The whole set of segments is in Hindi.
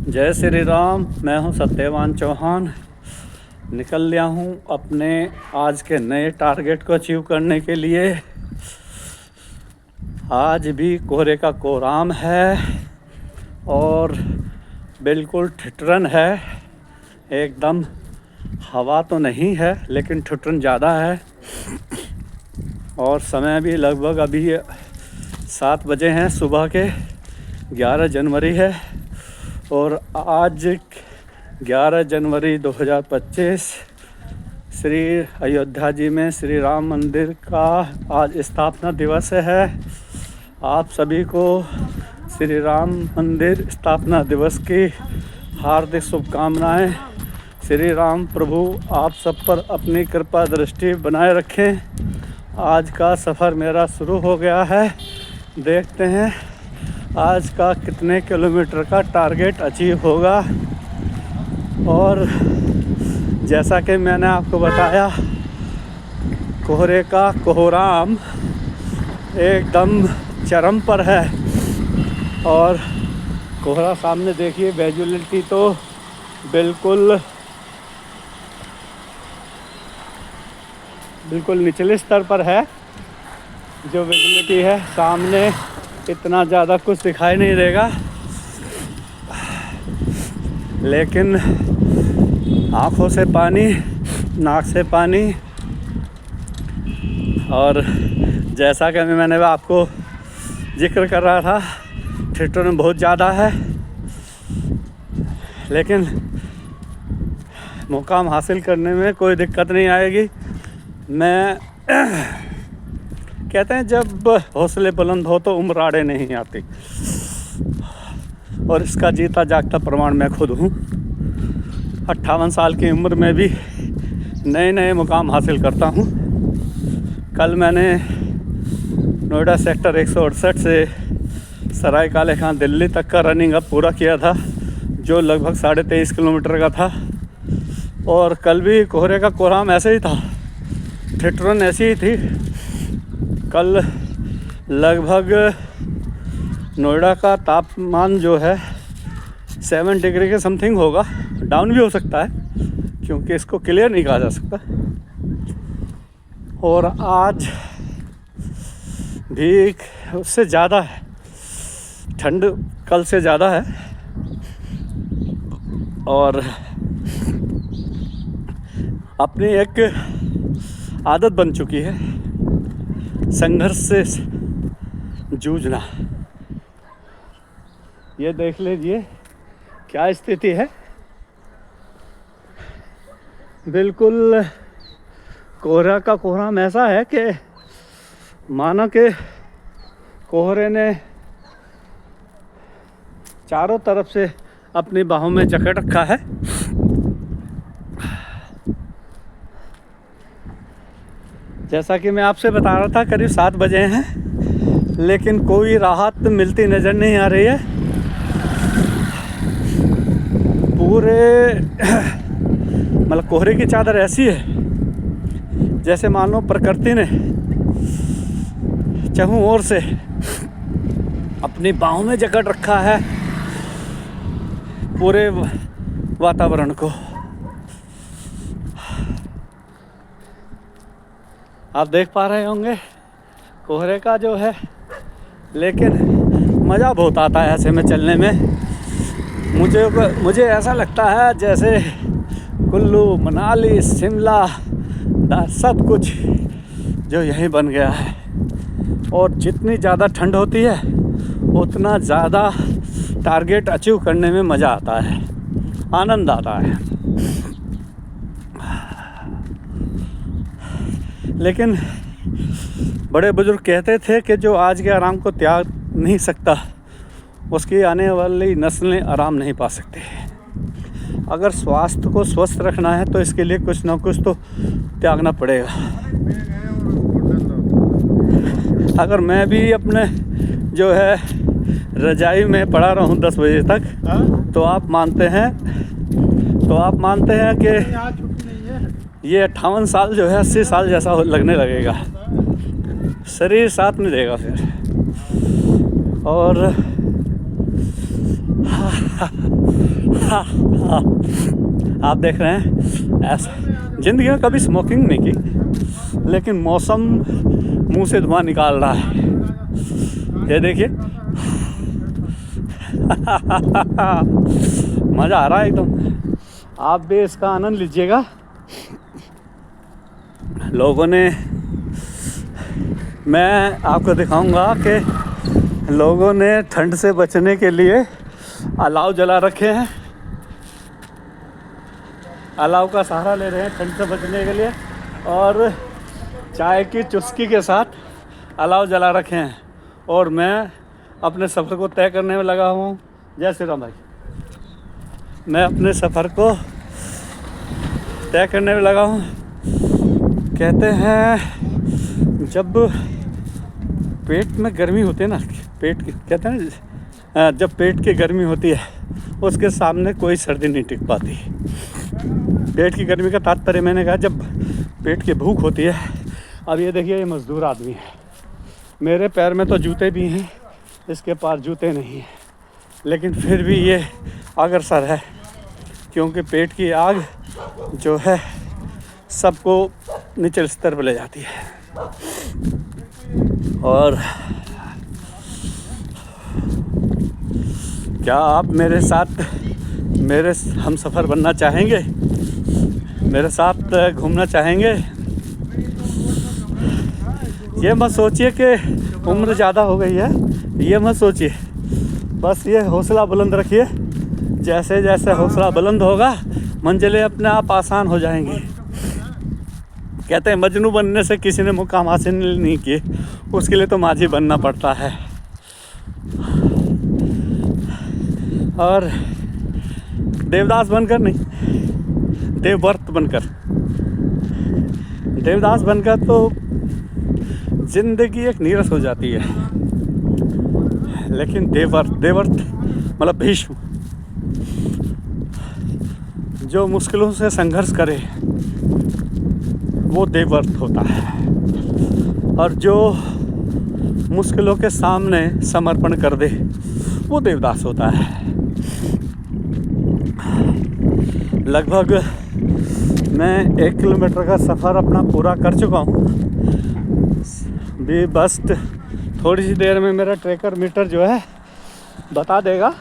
जय श्री राम। मैं हूं सत्यवान चौहान। निकल लिया हूं अपने आज के नए टारगेट को अचीव करने के लिए। आज भी कोहरे का कोहराम है और बिल्कुल ठिठुरन है। एकदम हवा तो नहीं है लेकिन ठिठुरन ज़्यादा है। और समय भी लगभग अभी 7 बजे हैं, सुबह के 11 जनवरी है। और आज 11 जनवरी 2025 श्री अयोध्या जी में श्री राम मंदिर का आज स्थापना दिवस है। आप सभी को श्री राम मंदिर स्थापना दिवस की हार्दिक शुभकामनाएं। श्री राम प्रभु आप सब पर अपनी कृपा दृष्टि बनाए रखें। आज का सफ़र मेरा शुरू हो गया है। देखते हैं आज का कितने किलोमीटर का टारगेट अचीव होगा। और जैसा कि मैंने आपको बताया, कोहरे का कोहराम एकदम चरम पर है। और कोहरा सामने देखिए, विजुअलिटी तो बिल्कुल निचले स्तर पर है। जो विजुअलिटी है सामने इतना ज़्यादा कुछ दिखाई नहीं देगा, लेकिन आँखों से पानी, नाक से पानी। और जैसा कि मैंने आपको जिक्र कर रहा था, ठिठुरन बहुत ज़्यादा है, लेकिन मुकाम हासिल करने में कोई दिक्कत नहीं आएगी। मैं कहते हैं जब हौसले बुलंद हो तो उम्र आड़े नहीं आती, और इसका जीता जागता प्रमाण मैं खुद हूँ। 58 साल की उम्र में भी नए नए मुकाम हासिल करता हूँ। कल मैंने नोएडा सेक्टर 168 से सराय काले खां दिल्ली तक का रनिंग अप पूरा किया था, जो लगभग 23.5 किलोमीटर का था। और कल भी कोहरे का कोहराम ऐसे ही था, ठिठुरन ऐसी ही थी। कल लगभग नोएडा का तापमान जो है 7 डिग्री के समथिंग होगा, डाउन भी हो सकता है क्योंकि इसको क्लियर नहीं कहा जा सकता। और आज भी उससे ज़्यादा है, ठंड कल से ज़्यादा है। और अपनी एक आदत बन चुकी है संघर्ष से जूझना। ये देख लीजिए क्या स्थिति है। बिल्कुल कोहरा का कोहराम ऐसा है कि मानो कि कोहरे ने चारों तरफ से अपनी बाहों में जकड़ रखा है। जैसा कि मैं आपसे बता रहा था, करीब 7 बजे हैं, लेकिन कोई राहत मिलती नज़र नहीं आ रही है। पूरे मतलब कोहरे की चादर ऐसी है जैसे मान लो प्रकृति ने चारों ओर से अपनी बाहों में जकड़ रखा है पूरे वातावरण को। आप देख पा रहे होंगे कोहरे का जो है, लेकिन मज़ा बहुत आता है ऐसे में चलने में। मुझे ऐसा लगता है जैसे कुल्लू, मनाली, शिमला सब कुछ जो यहीं बन गया है। और जितनी ज़्यादा ठंड होती है उतना ज़्यादा टारगेट अचीव करने में मज़ा आता है, आनंद आता है। लेकिन बड़े बुजुर्ग कहते थे कि जो आज के आराम को त्याग नहीं सकता, उसकी आने वाली नस्लें आराम नहीं पा सकती। अगर स्वास्थ्य को स्वस्थ रखना है तो इसके लिए कुछ ना कुछ तो त्यागना पड़ेगा। अगर मैं भी अपने जो है रजाई में पड़ा रहूं 10 बजे तक, तो आप मानते हैं कि ये 58 साल जो है 80 साल जैसा लगने लगेगा। शरीर साथ नहीं देगा फिर। और आप देख रहे हैं ऐसा ज़िंदगी में कभी स्मोकिंग नहीं की, लेकिन मौसम मुंह से धुआं निकाल रहा है। ये देखिए मज़ा आ रहा है एकदम। आप भी इसका आनंद लीजिएगा। लोगों ने, मैं आपको दिखाऊंगा कि लोगों ने ठंड से बचने के लिए अलाव जला रखे हैं। अलाव का सहारा ले रहे हैं ठंड से बचने के लिए, और चाय की चुस्की के साथ अलाव जला रखे हैं। और मैं अपने सफ़र को तय करने में लगा हूँ। जय श्री राम भाई। मैं अपने सफ़र को तय करने में लगा हूँ। कहते हैं जब पेट में गर्मी होती है ना, पेट की कहते हैं जब पेट की गर्मी होती है उसके सामने कोई सर्दी नहीं टिक पाती। पेट की गर्मी का तात्पर्य मैंने कहा जब पेट की भूख होती है। अब ये देखिए, ये मज़दूर आदमी है, मेरे पैर में तो जूते भी हैं, इसके पास जूते नहीं हैं, लेकिन फिर भी ये अग्रसर है, क्योंकि पेट की आग जो है सबको निचले स्तर पर ले जाती है। और क्या आप मेरे साथ मेरे हम सफ़र बनना चाहेंगे? मेरे साथ घूमना चाहेंगे? ये मत सोचिए कि उम्र ज़्यादा हो गई है, ये मत सोचिए। बस ये हौसला बुलंद रखिए। जैसे जैसे हौसला बुलंद होगा मंजिलें अपने आप आसान हो जाएंगी। कहते हैं मजनू बनने से किसी ने मुकाम हासिल नहीं किए, उसके लिए तो माझी बनना पड़ता है। और देवदास बनकर नहीं, देवव्रत बनकर। देवदास बनकर तो ज़िंदगी एक नीरस हो जाती है, लेकिन देवव्रत मतलब भीष्म, जो मुश्किलों से संघर्ष करे वो देवव्रत होता है। और जो मुश्किलों के सामने समर्पण कर दे वो देवदास होता है। लगभग मैं 1 किलोमीटर का सफ़र अपना पूरा कर चुका हूँ। भी बस थोड़ी सी देर में मेरा ट्रैकर मीटर जो है बता देगा,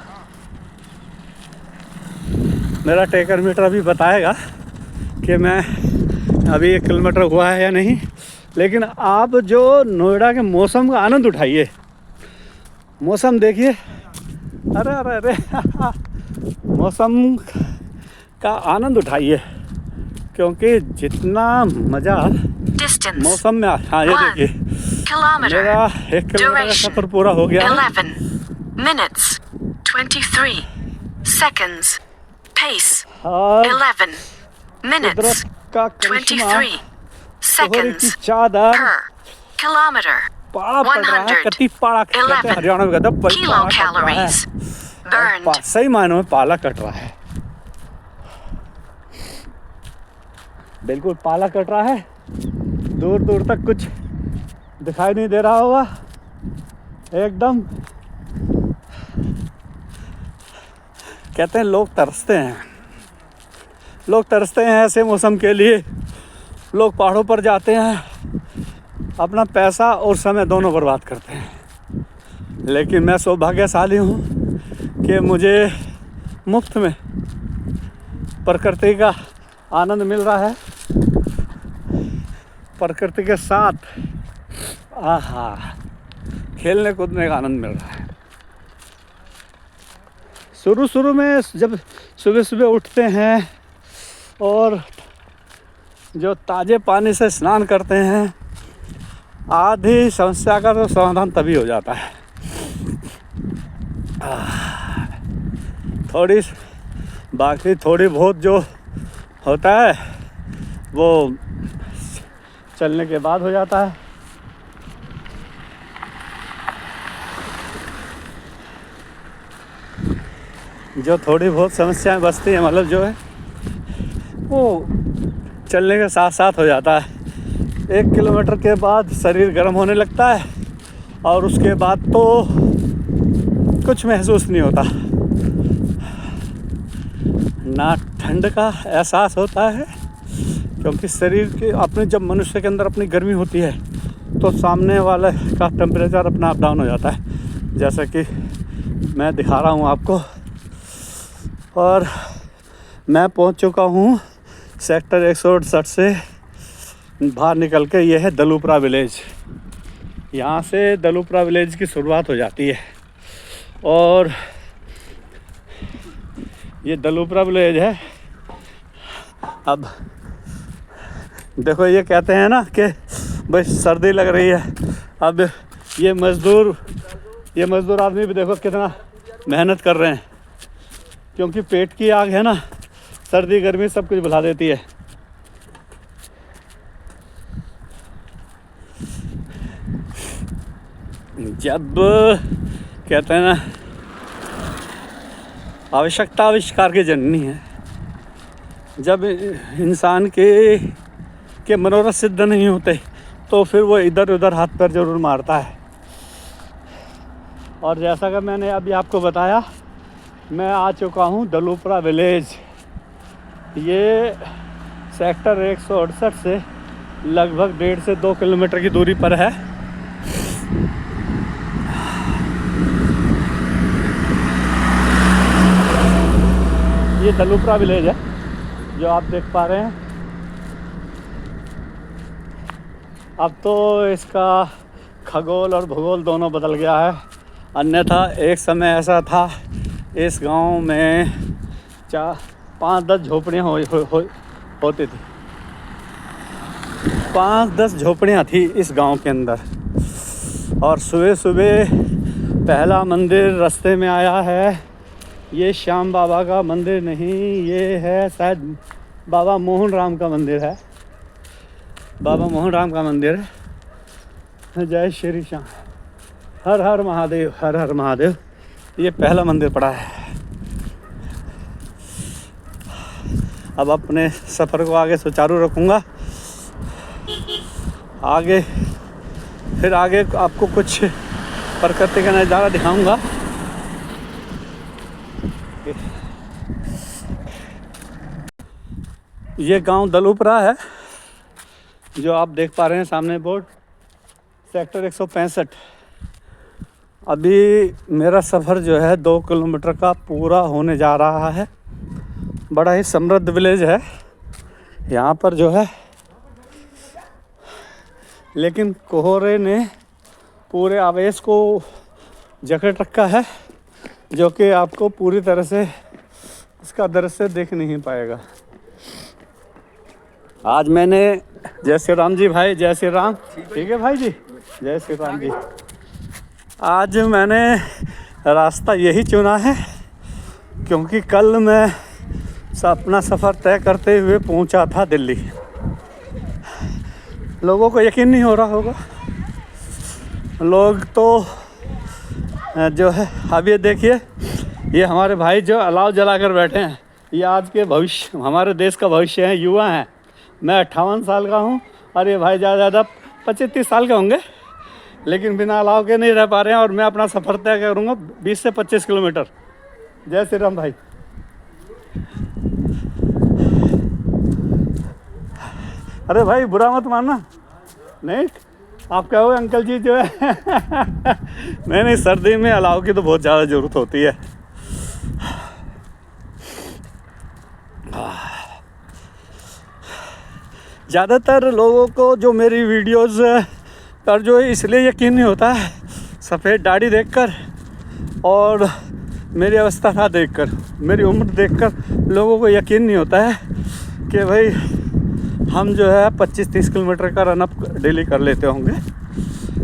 मेरा ट्रैकर मीटर अभी बताएगा कि मैं अभी 1 किलोमीटर हुआ है या नहीं। लेकिन आप जो नोएडा के मौसम का आनंद उठाइए, मौसम देखिए, अरे अरे अरे मौसम का आनंद उठाइए, क्योंकि जितना मज़ा मौसम में। हाँ ये देखिए, मेरा 1 किलोमीटर का सफ़र पूरा हो गया। 11 minutes 23 seconds pace 11 minutes 23 seconds per kilometer 111 kilocalories burned। सही मायनों में पाला कट रहा है, बिल्कुल पाला कट रहा है। दूर दूर तक कुछ दिखाई नहीं दे रहा होगा, एकदम। कहते हैं लोग तरसते हैं ऐसे मौसम के लिए। लोग पहाड़ों पर जाते हैं, अपना पैसा और समय दोनों बर्बाद करते हैं। लेकिन मैं सौभाग्यशाली हूँ कि मुझे मुफ्त में प्रकृति का आनंद मिल रहा है, प्रकृति के साथ खेलने कूदने का आनंद मिल रहा है। शुरू में जब सुबह सुबह उठते हैं और जो ताज़े पानी से स्नान करते हैं, आधी समस्या का तो समाधान तभी हो जाता है। बाकी थोड़ी बहुत जो होता है वो चलने के बाद हो जाता है। जो थोड़ी बहुत समस्याएं बचती हैं, मतलब जो है वो चलने के साथ साथ हो जाता है। 1 किलोमीटर के बाद शरीर गर्म होने लगता है और उसके बाद तो कुछ महसूस नहीं होता। ना ठंड का एहसास होता है, क्योंकि शरीर के अपने जब मनुष्य के अंदर अपनी गर्मी होती है तो सामने वाले का टेम्परेचर अपना अप डाउन हो जाता है, जैसा कि मैं दिखा रहा हूँ आपको। और मैं पहुँच चुका हूँ सेक्टर 168 से बाहर निकल के। ये है दलूपरा विलेज। यहाँ से दलूपरा विलेज की शुरुआत हो जाती है और ये दलूपरा विलेज है। अब देखो, ये कहते हैं ना कि भाई सर्दी लग रही है। अब ये मज़दूर आदमी भी देखो कितना मेहनत कर रहे हैं, क्योंकि पेट की आग है ना, सर्दी गर्मी सब कुछ भुला देती है। जब कहते हैं ना, आवश्यकता आविष्कार की जननी है। जब इंसान के मनोरथ सिद्ध नहीं होते तो फिर वो इधर उधर हाथ पैर जरूर मारता है। और जैसा कि मैंने अभी आपको बताया, मैं आ चुका हूँ दलूपरा विलेज। ये सेक्टर 168 से लगभग 1.5 से 2 किलोमीटर की दूरी पर है। ये दलूपरा विलेज है जो आप देख पा रहे हैं। अब तो इसका खगोल और भूगोल दोनों बदल गया है, अन्यथा एक समय ऐसा था इस गांव में 5-10 झोपड़ियाँ होती थी। 5-10 झोपड़ियाँ थी इस गांव के अंदर। और सुबह सुबह पहला मंदिर रास्ते में आया है। ये श्याम बाबा का मंदिर नहीं, ये है शायद बाबा मोहन राम का मंदिर है। बाबा मोहन राम का मंदिर है। जय श्री श्याम, हर हर महादेव, हर हर महादेव। ये पहला मंदिर पड़ा है। अब अपने सफ़र को आगे सुचारू रखूँगा। फिर आगे आपको कुछ प्रकृति का नज़ारा दिखाऊंगा। ये गांव दलूपरा है जो आप देख पा रहे हैं सामने बोर्ड, सेक्टर 165। अभी मेरा सफ़र जो है 2 किलोमीटर का पूरा होने जा रहा है। बड़ा ही समृद्ध विलेज है यहाँ पर जो है, लेकिन कोहरे ने पूरे आवेश को जकड़ रखा है, जो कि आपको पूरी तरह से इसका दृश्य देख नहीं पाएगा। आज मैंने, जय श्री राम जी भाई, जय श्री राम। ठीक है भाई जी, जय श्री राम जी। आज मैंने रास्ता यही चुना है क्योंकि कल मैं अपना सफ़र तय करते हुए पहुंचा था दिल्ली। लोगों को यकीन नहीं हो रहा होगा, लोग तो जो है। अब ये देखिए, ये हमारे भाई जो अलाव जला कर बैठे हैं, ये आज के भविष्य, हमारे देश का भविष्य है, युवा हैं। मैं 58 साल का हूँ और ये भाई ज़्यादा 25-30 साल के होंगे, लेकिन बिना अलाव के नहीं रह पा रहे हैं। और मैं अपना सफ़र तय करूँगा 20 से 25 किलोमीटर। जय श्री राम भाई। अरे भाई बुरा मत मानना, नहीं आप कहोगे अंकल जी जो है नहीं, सर्दी में अलाव की तो बहुत ज़्यादा ज़रूरत होती है। ज़्यादातर लोगों को जो मेरी वीडियोस पर जो है इसलिए यकीन नहीं होता है, सफ़ेद दाढ़ी देखकर और मेरी अवस्था देखकर, मेरी उम्र देखकर लोगों को यकीन नहीं होता है कि भाई हम जो है 25-30 किलोमीटर का रनअप डेली कर लेते होंगे।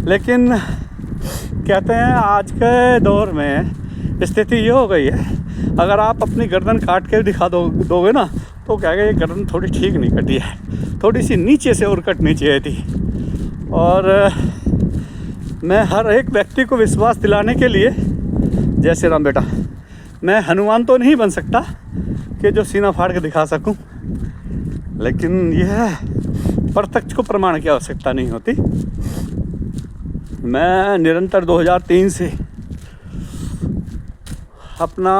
लेकिन कहते हैं आज के दौर में स्थिति ये हो गई है, अगर आप अपनी गर्दन काट के दिखा दोगे ना, तो कहेगा ये गर्दन थोड़ी ठीक नहीं कटी है, थोड़ी सी नीचे से और कटनी चाहिए थी। और मैं हर एक व्यक्ति को विश्वास दिलाने के लिए, जय श्री राम बेटा, मैं हनुमान तो नहीं बन सकता कि जो सीना फाड़ के दिखा सकूं, लेकिन यह प्रत्यक्ष को प्रमाण की आवश्यकता नहीं होती। मैं निरंतर 2003 से अपना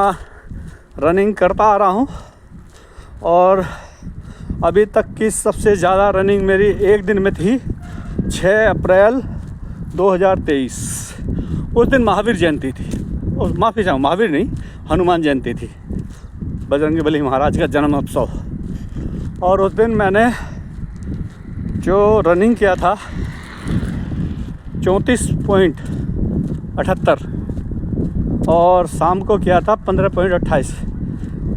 रनिंग करता आ रहा हूँ और अभी तक की सबसे ज़्यादा रनिंग मेरी एक दिन में थी 6 अप्रैल 2023। उस दिन महावीर जयंती थी, और माफ़ी चाहूँ, महावीर नहीं, हनुमान जयंती थी, बजरंगबली महाराज का जन्म उत्सव। और उस दिन मैंने जो रनिंग किया था 34.78 और शाम को किया था 15.28।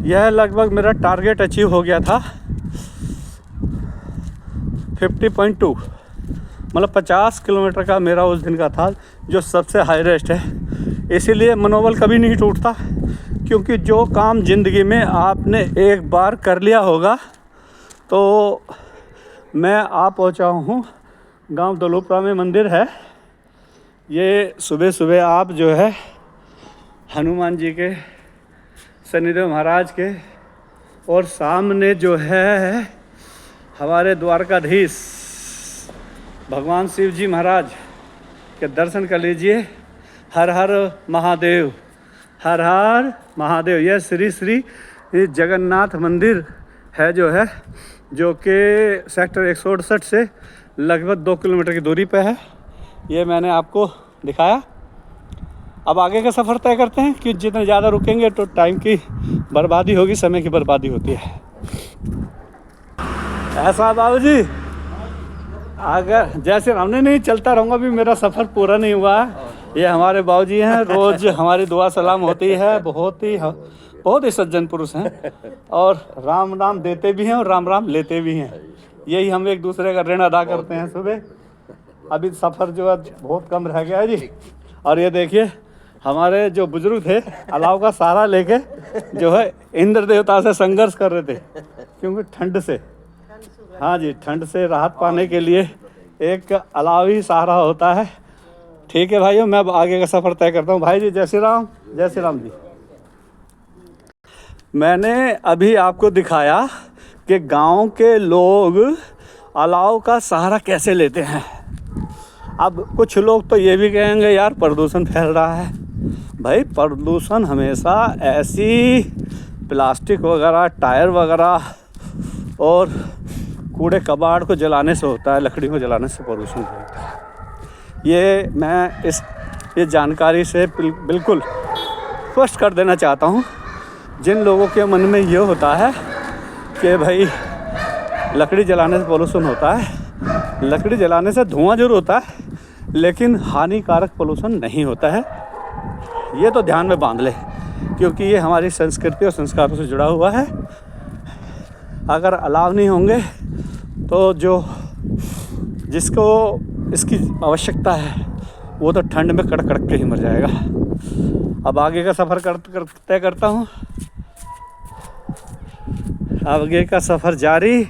यह लगभग मेरा टारगेट अचीव हो गया था 50.2, मतलब 50 किलोमीटर का मेरा उस दिन का था, जो सबसे हाईएस्ट है। इसीलिए मनोबल कभी नहीं टूटता, क्योंकि जो काम ज़िंदगी में आपने एक बार कर लिया होगा। तो मैं आ पहुंचा हूँ गांव दलोपरा में मंदिर है। ये सुबह सुबह आप जो है हनुमान जी के, शनिदेव महाराज के, और सामने जो है हमारे द्वारकाधीश भगवान शिव जी महाराज के दर्शन कर लीजिए। हर हर महादेव, हर हर महादेव। यह श्री श्री जगन्नाथ मंदिर है जो कि सेक्टर 168 से लगभग 2 किलोमीटर की दूरी पे है। ये मैंने आपको दिखाया। अब आगे का सफ़र तय करते हैं कि जितने ज़्यादा रुकेंगे तो टाइम की बर्बादी होगी, समय की बर्बादी होती है। ऐसा बाबूजी, अगर जैसे हमने नहीं चलता रहूँगा भी, मेरा सफ़र पूरा नहीं हुआ है। ये हमारे बाबूजी हैं, रोज़ हमारी दुआ सलाम होती है। बहुत ही सज्जन पुरुष हैं, और राम राम देते भी हैं और राम राम लेते भी हैं। यही हम एक दूसरे का ऋण अदा करते हैं सुबह। अभी सफ़र जो है बहुत कम रह गया है जी। और ये देखिए हमारे जो बुजुर्ग थे अलाव का सहारा लेके जो है इंद्र देवता से संघर्ष कर रहे थे, क्योंकि ठंड से, हाँ जी, ठंड से राहत पाने के लिए एक अलाव ही सहारा होता है। ठीक है भाइयों, मैं अब आगे का सफ़र तय करता हूँ। भाई जी जय श्री राम, जय श्री राम जी। मैंने अभी आपको दिखाया कि गांव के लोग अलाव का सहारा कैसे लेते हैं। अब कुछ लोग तो ये भी कहेंगे यार प्रदूषण फैल रहा है। भाई प्रदूषण हमेशा ऐसी प्लास्टिक वगैरह, टायर वगैरह और कूड़े कबाड़ को जलाने से होता है, लकड़ी को जलाने से प्रदूषण होता है। ये मैं ये जानकारी से बिल्कुल स्पष्ट कर देना चाहता हूँ। जिन लोगों के मन में ये होता है कि भाई लकड़ी जलाने से पोल्यूशन होता है, लकड़ी जलाने से धुआं जरूर होता है, लेकिन हानिकारक पोल्यूशन नहीं होता है। ये तो ध्यान में बांध ले, क्योंकि ये हमारी संस्कृति और संस्कारों से जुड़ा हुआ है। अगर अलाव नहीं होंगे तो जिसको इसकी आवश्यकता है वो तो ठंड में कड़क कड़क के ही मर जाएगा। अब आगे का सफ़र तय करता हूँ। आगे का सफ़र जारी।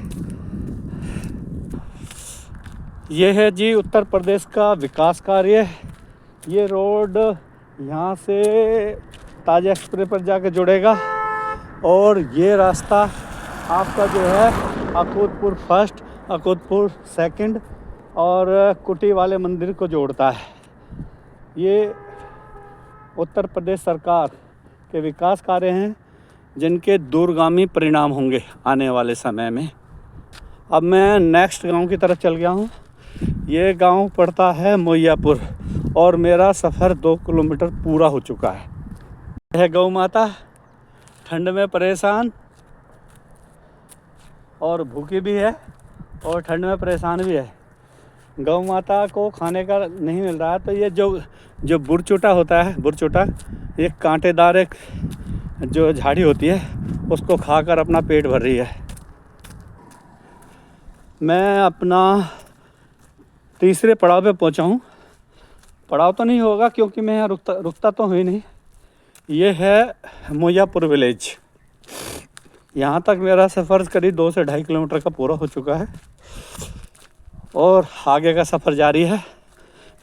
ये है जी उत्तर प्रदेश का विकास कार्य। ये रोड यहाँ से ताज एक्सप्रेस पर जाकर जुड़ेगा, और ये रास्ता आपका जो है अकूतपुर फर्स्ट, अकूतपुर सेकंड और कुटी वाले मंदिर को जोड़ता है। ये उत्तर प्रदेश सरकार के विकास कार्य हैं, जिनके दूरगामी परिणाम होंगे आने वाले समय में। अब मैं नेक्स्ट गांव की तरफ चल गया हूँ। ये गांव पड़ता है मोइयापुर, और मेरा सफ़र 2 किलोमीटर पूरा हो चुका है। यह गौ माता ठंड में परेशान और भूखी भी है, और ठंड में परेशान भी है। गौ माता को खाने का नहीं मिल रहा है, तो ये जो बुरचुटा होता है, बुरचुटा एक कांटेदार एक जो झाड़ी होती है, उसको खाकर अपना पेट भर रही है। मैं अपना तीसरे पड़ाव पे पहुंचा हूँ। पड़ाव तो नहीं होगा क्योंकि मैं यहाँ रुकता तो हुई नहीं। ये है मोइयापुर विलेज। यहाँ तक मेरा सफ़र करीब 2 से 2.5 किलोमीटर का पूरा हो चुका है, और आगे का सफ़र जारी है।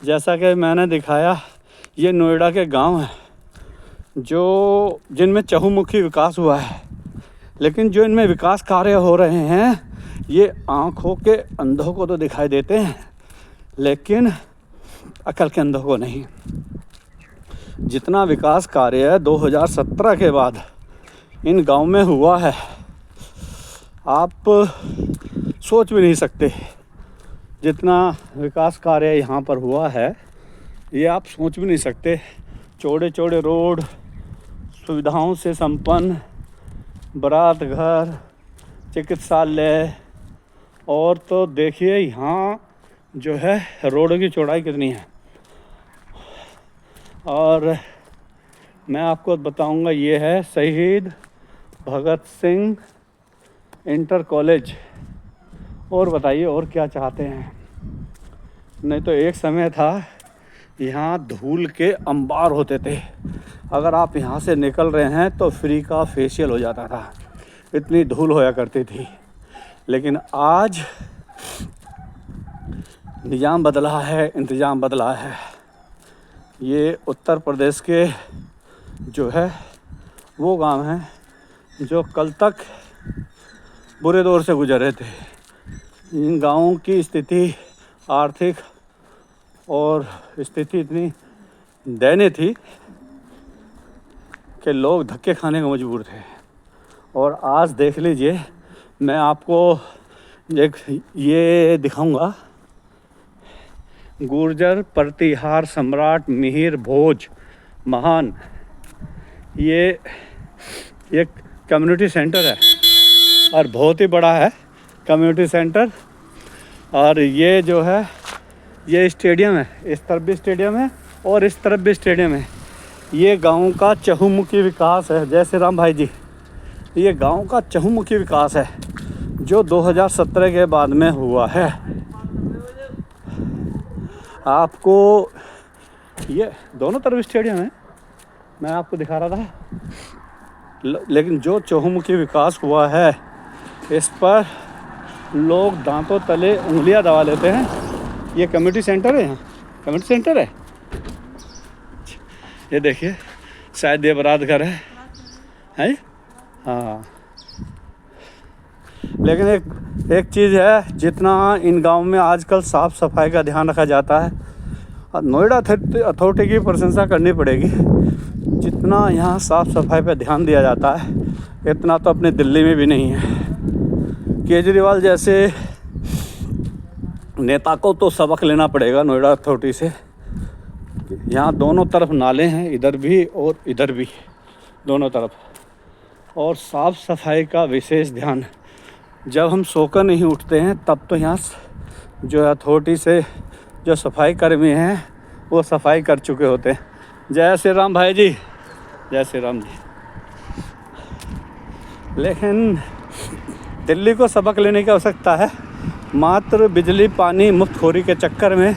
जैसा कि मैंने दिखाया, ये नोएडा के गांव हैं जिनमें चहुमुखी विकास हुआ है, लेकिन जो इनमें विकास कार्य हो रहे हैं ये आँखों के अंधों को तो दिखाई देते हैं, लेकिन अकल के अंधों को नहीं। जितना विकास कार्य 2017 के बाद इन गांव में हुआ है, आप सोच भी नहीं सकते जितना विकास कार्य यहाँ पर हुआ है, ये आप सोच भी नहीं सकते। चौड़े चौड़े रोड, सुविधाओं से संपन्न बारात घर, चिकित्सालय, और तो देखिए यहाँ जो है रोडों की चौड़ाई कितनी है। और मैं आपको बताऊंगा, ये है शहीद भगत सिंह इंटर कॉलेज। और बताइए और क्या चाहते हैं। नहीं तो एक समय था यहाँ धूल के अंबार होते थे, अगर आप यहाँ से निकल रहे हैं तो फ्री का फेशियल हो जाता था, इतनी धूल होया करती थी। लेकिन आज निज़ाम बदला है, इंतज़ाम बदला है। ये उत्तर प्रदेश के जो है वो गांव हैं जो कल तक बुरे दौर से गुजर रहे थे। इन गाँवों की स्थिति, आर्थिक और स्थिति इतनी दयनीय थी कि लोग धक्के खाने को मजबूर थे। और आज देख लीजिए, मैं आपको एक ये दिखाऊंगा, गुर्जर प्रतिहार सम्राट मिहिर भोज महान, ये एक कम्युनिटी सेंटर है और बहुत ही बड़ा है कम्युनिटी सेंटर। और ये जो है ये स्टेडियम है, इस तरफ भी स्टेडियम है और इस तरफ भी स्टेडियम है। ये गांव का चहुमुखी विकास है। जय श्री राम भाई जी। ये गांव का चहुमुखी विकास है जो 2017 के बाद में हुआ है। आपको ये दोनों तरफ स्टेडियम है, मैं आपको दिखा रहा था। लेकिन जो चहुमुखी विकास हुआ है, इस पर लोग दांतों तले उंगलियां दबा लेते हैं। ये कम्युनिटी सेंटर है, यहाँ कम्युनिटी सेंटर है। ये देखिए, शायद ये बारात घर है? हाँ। लेकिन एक चीज़ है, जितना इन गाँव में आजकल साफ़ सफाई का ध्यान रखा जाता है, नोएडा अथॉरिटी की प्रशंसा करनी पड़ेगी। जितना यहाँ साफ़ सफाई पर ध्यान दिया जाता है, इतना तो अपने दिल्ली में भी नहीं है। केजरीवाल जैसे नेता को तो सबक लेना पड़ेगा नोएडा अथॉरिटी से। यहाँ दोनों तरफ नाले हैं, इधर भी और इधर भी, दोनों तरफ। और साफ़ सफाई का विशेष ध्यान, जब हम सोकर नहीं उठते हैं तब तो यहाँ जो अथॉरिटी से जो सफाई कर्मी हैं वो सफाई कर चुके होते हैं। जय श्री राम भाई जी, जय श्री राम जी। लेकिन दिल्ली को सबक लेने की आवश्यकता है। मात्र बिजली पानी मुफ्तखोरी के चक्कर में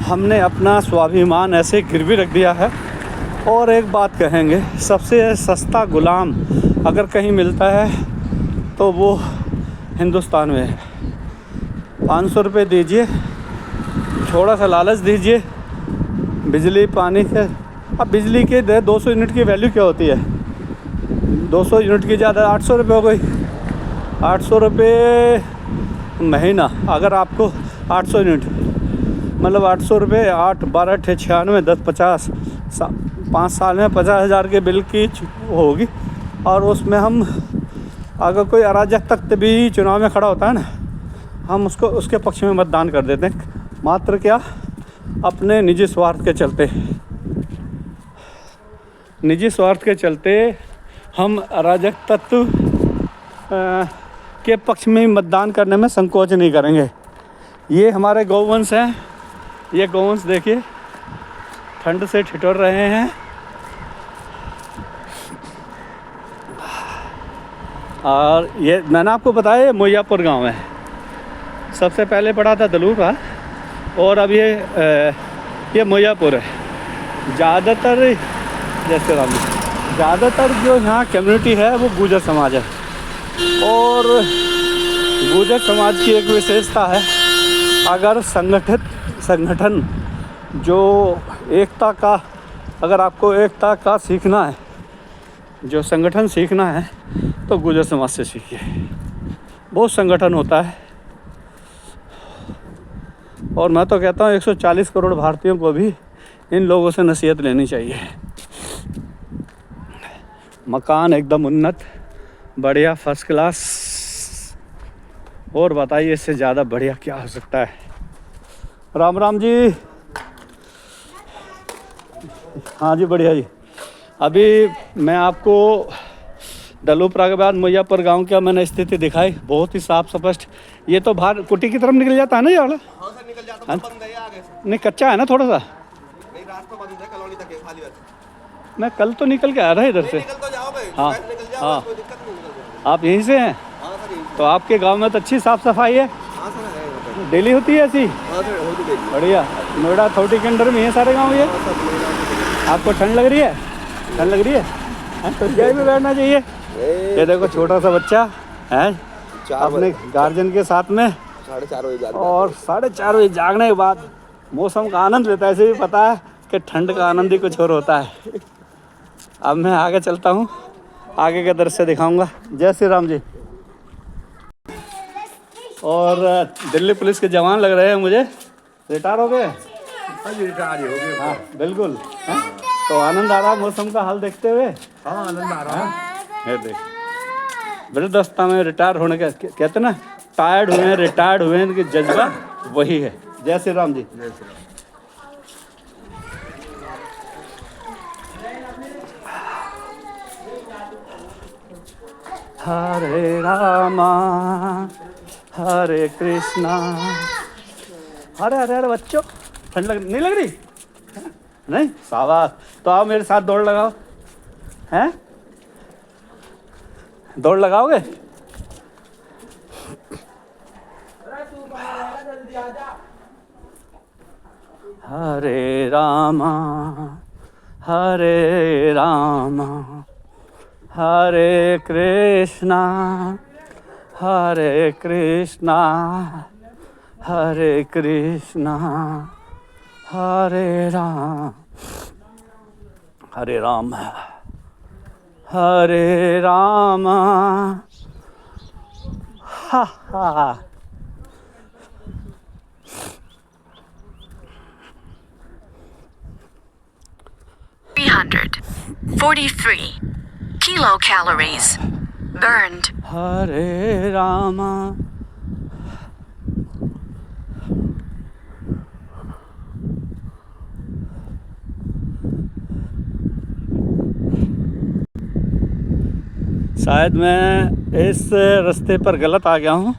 हमने अपना स्वाभिमान ऐसे गिरवी रख दिया है। और एक बात कहेंगे, सबसे सस्ता गुलाम अगर कहीं मिलता है तो वो हिंदुस्तान में है। 500 रुपये दीजिए, थोड़ा सा लालच दीजिए, बिजली पानी के। अब बिजली के 200 यूनिट की वैल्यू क्या होती है? 200 यूनिट की ज़्यादा 800 रुपये हो गई। 800 रुपये महीना, अगर आपको 800 यूनिट मतलब 800 रुपये, 8 12 6 96 10 50, 5 साल में 50,000 के बिल की होगी। और उसमें हम अगर कोई अराजक तख्त भी चुनाव में खड़ा होता है ना, हम उसको उसके पक्ष में मतदान कर देते हैं। मात्र क्या, अपने निजी स्वार्थ के चलते, निजी स्वार्थ के चलते हम अराजक तत्व के पक्ष में मतदान करने में संकोच नहीं करेंगे। ये हमारे गौवंश हैं। ये गौवंश देखिए ठंड से ठिठुर रहे हैं। और ये मैंने आपको बताया, ये मोयापुर गांव है। सबसे पहले पड़ा था दलूरा और अब ये मोयापुर है। ज़्यादातर, जैसे ज़्यादातर जो यहाँ कम्युनिटी है वो गुर्जर समाज है। और गुर्जर समाज की एक विशेषता है, अगर संगठन जो एकता का, अगर आपको एकता का सीखना है, जो संगठन सीखना है, तो गुर्जर समाज से सीखिए। बहुत संगठन होता है। और मैं तो कहता हूँ 140 करोड़ भारतीयों को भी इन लोगों से नसीहत लेनी चाहिए। मकान एकदम उन्नत, बढ़िया, फर्स्ट क्लास और बताइए इससे ज़्यादा बढ़िया क्या हो सकता है। राम राम जी। हाँ जी बढ़िया जी। अभी मैं आपको दलूपरा के बाद मुजफ्फर गांव का मैंने स्थिति दिखाई, बहुत ही साफ स्पष्ट। ये तो बाहर कुटी की तरफ निकल जाता है ना ये वाला? हाँ सर निकल जाता है, बंद है आगे से। नहीं कच्चा है ना थोड़ा सा? नहीं रास्ता बंद है कॉलोनी तक है खाली बस। मैं कल तो निकल के आया था इधर से। निकल तो जाओ भाई, हाँ, निकल जाओ, हाँ। कोई दिक्कत नहीं, निकल जाओ। आप यहीं से हैं? हाँ सर यही। तो आपके गांव में तो अच्छी साफ सफाई है? हाँ सर है। डेली होती है ऐसी? हाँ सर होती है। बढ़िया। नोएडा अथॉरिटी के अंडर में ये सारे गाँव ये? हाँ सर। आपको ठंड लग रही है? ठंड लग रही है? हाँ, तो रजाई में बैठना चाहिए। ये देखो छोटा सा बच्चा है अपने गार्जियन के साथ में 4:30 बजे जाता है। और 4:30 बजे जागने के बाद मौसम का आनंद लेता है। ऐसे भी पता है कि ठंड का आनंद ही कुछ और होता है। अब मैं आगे चलता हूँ, आगे का दृश्य दिखाऊंगा। जय श्री राम जी। और दिल्ली पुलिस के जवान लग रहे हैं मुझे। रिटायर हो गए? हाँ बिल्कुल। हाँ? तो आनंद आ रहा मौसम का हाल देखते हुए? हाँ आनंद आ रहा है। देख वृद्धावस्था में रिटायर होने का कहते ना, टायर्ड हुए हैं, रिटायर्ड हुए हैं, कि जज्बा वही है। जय श्री राम जी। हरे रामा हरे कृष्णा। अरे अरे अरे बच्चों, ठंड नहीं लग रही? नहीं, शाबाश। तो आओ मेरे साथ दौड़ लगाओ। हैं? दौड़ लगाओगे? हरे रामा हरे रामा हरे कृष्णा हरे कृष्णा हरे कृष्णा हरे राम हरे राम हरे राम। हा हा। 343 kilocalories burned. हरे रामा। शायद मैं इस रास्ते पर गलत आ गया हूँ,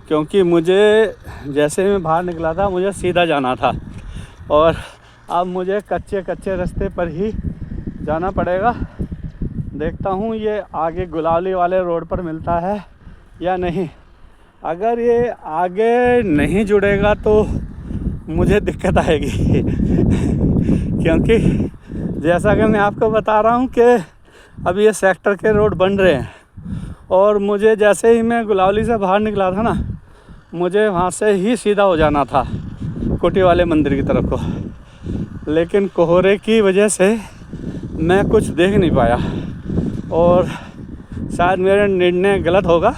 क्योंकि मुझे जैसे मैं बाहर निकला था मुझे सीधा जाना था और अब मुझे कच्चे कच्चे रास्ते पर ही जाना पड़ेगा। देखता हूँ ये आगे गुलावली वाले रोड पर मिलता है या नहीं। अगर ये आगे नहीं जुड़ेगा तो मुझे दिक्कत आएगी क्योंकि जैसा कि मैं आपको बता रहा हूँ कि अब ये सेक्टर के रोड बन रहे हैं और मुझे जैसे ही मैं गुलावली से बाहर निकला था ना, मुझे वहाँ से ही सीधा हो जाना था कोटी वाले मंदिर की तरफ को, लेकिन कोहरे की वजह से मैं कुछ देख नहीं पाया और शायद मेरा निर्णय गलत होगा।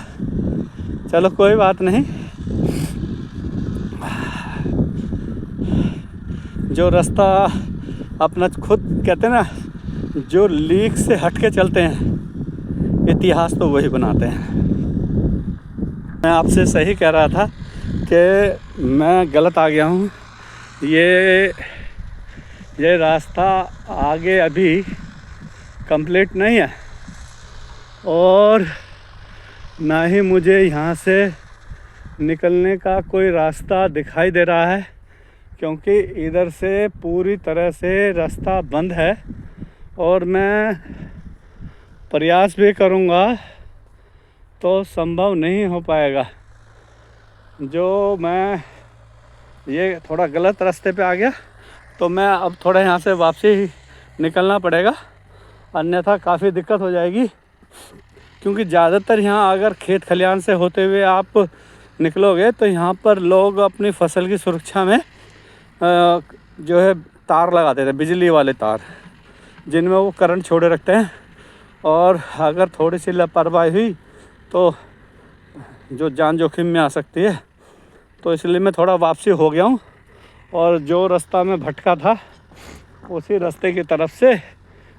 चलो कोई बात नहीं, जो रास्ता अपना खुद कहते हैं ना, जो लीक से हट के चलते हैं इतिहास तो वही बनाते हैं। मैं आपसे सही कह रहा था कि मैं गलत आ गया हूँ। ये रास्ता आगे अभी कंप्लीट नहीं है और ना ही मुझे यहाँ से निकलने का कोई रास्ता दिखाई दे रहा है, क्योंकि इधर से पूरी तरह से रास्ता बंद है और मैं प्रयास भी करूँगा तो संभव नहीं हो पाएगा। जो मैं ये थोड़ा गलत रास्ते पे आ गया तो मैं अब थोड़ा यहाँ से वापसी निकलना पड़ेगा, अन्यथा काफ़ी दिक्कत हो जाएगी। क्योंकि ज़्यादातर यहाँ अगर खेत खलिहान से होते हुए आप निकलोगे तो यहाँ पर लोग अपनी फसल की सुरक्षा में जो है तार लगाते थे, बिजली वाले तार, जिनमें वो करंट छोड़े रखते हैं और अगर थोड़ी सी लापरवाही हुई तो जो जान जोखिम में आ सकती है। तो इसलिए मैं थोड़ा वापसी हो गया हूँ और जो रास्ता मैं भटका था उसी रास्ते की तरफ से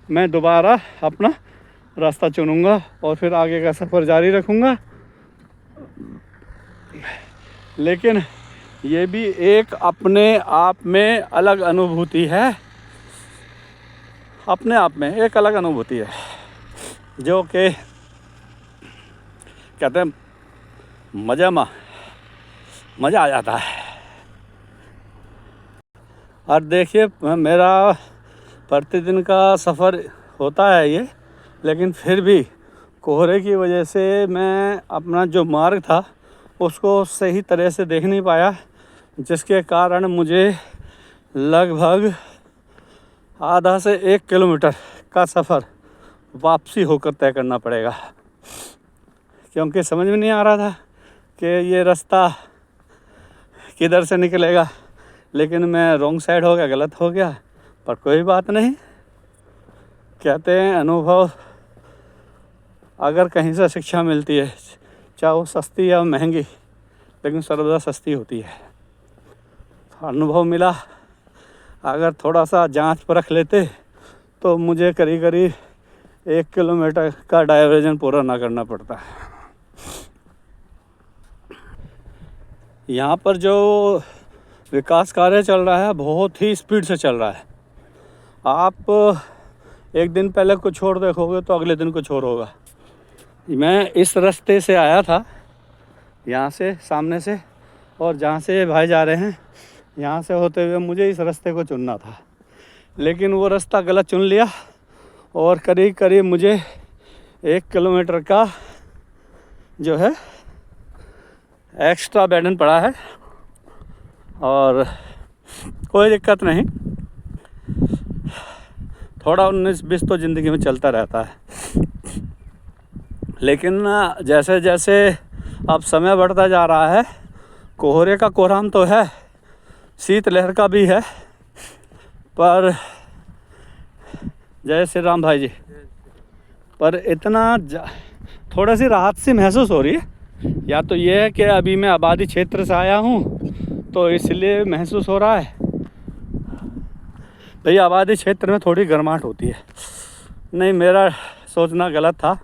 मैं दोबारा अपना रास्ता चुनूँगा और फिर आगे का सफ़र जारी रखूँगा। लेकिन ये भी एक अपने आप में अलग अनुभूति है, अपने आप में एक अलग अनुभूति है, जो कि कहते हैं मज़ा आ जाता है। और देखिए, मेरा प्रतिदिन का सफ़र होता है ये, लेकिन फिर भी कोहरे की वजह से मैं अपना जो मार्ग था उसको सही तरह से देख नहीं पाया, जिसके कारण मुझे लगभग आधा से 1 किलोमीटर का सफ़र वापसी होकर तय करना पड़ेगा, क्योंकि समझ में नहीं आ रहा था कि ये रास्ता किधर से निकलेगा। लेकिन मैं रॉन्ग साइड हो गया, गलत हो गया, पर कोई बात नहीं। कहते हैं अनुभव, अगर कहीं से शिक्षा मिलती है, चाहे वो सस्ती या महंगी, लेकिन सर्वदा सस्ती होती है। अनुभव मिला, अगर थोड़ा सा जांच परख लेते तो मुझे करीब 1 किलोमीटर का डाइवर्जन पूरा ना करना पड़ता है। यहाँ पर जो विकास कार्य चल रहा है बहुत ही स्पीड से चल रहा है। आप एक दिन पहले कुछ और देखोगे तो अगले दिन कुछ और होगा। मैं इस रास्ते से आया था, यहाँ से सामने से, और जहाँ से ये भाई जा रहे हैं यहाँ से होते हुए मुझे इस रास्ते को चुनना था, लेकिन वो रास्ता गलत चुन लिया और करीब मुझे 1 किलोमीटर का जो है एक्स्ट्रा बर्डन पड़ा है। और कोई दिक्कत नहीं, थोड़ा 19-20 तो ज़िंदगी में चलता रहता है। लेकिन जैसे जैसे अब समय बढ़ता जा रहा है, कोहरे का कोहराम तो है, शीतलहर का भी है, पर जय श्री राम भाई जी, पर इतना थोड़ा सी राहत सी महसूस हो रही है। या तो ये है कि अभी मैं आबादी क्षेत्र से आया हूँ तो इसलिए महसूस हो रहा है। भई आबादी क्षेत्र में थोड़ी गर्माहट होती है। नहीं, मेरा सोचना गलत था।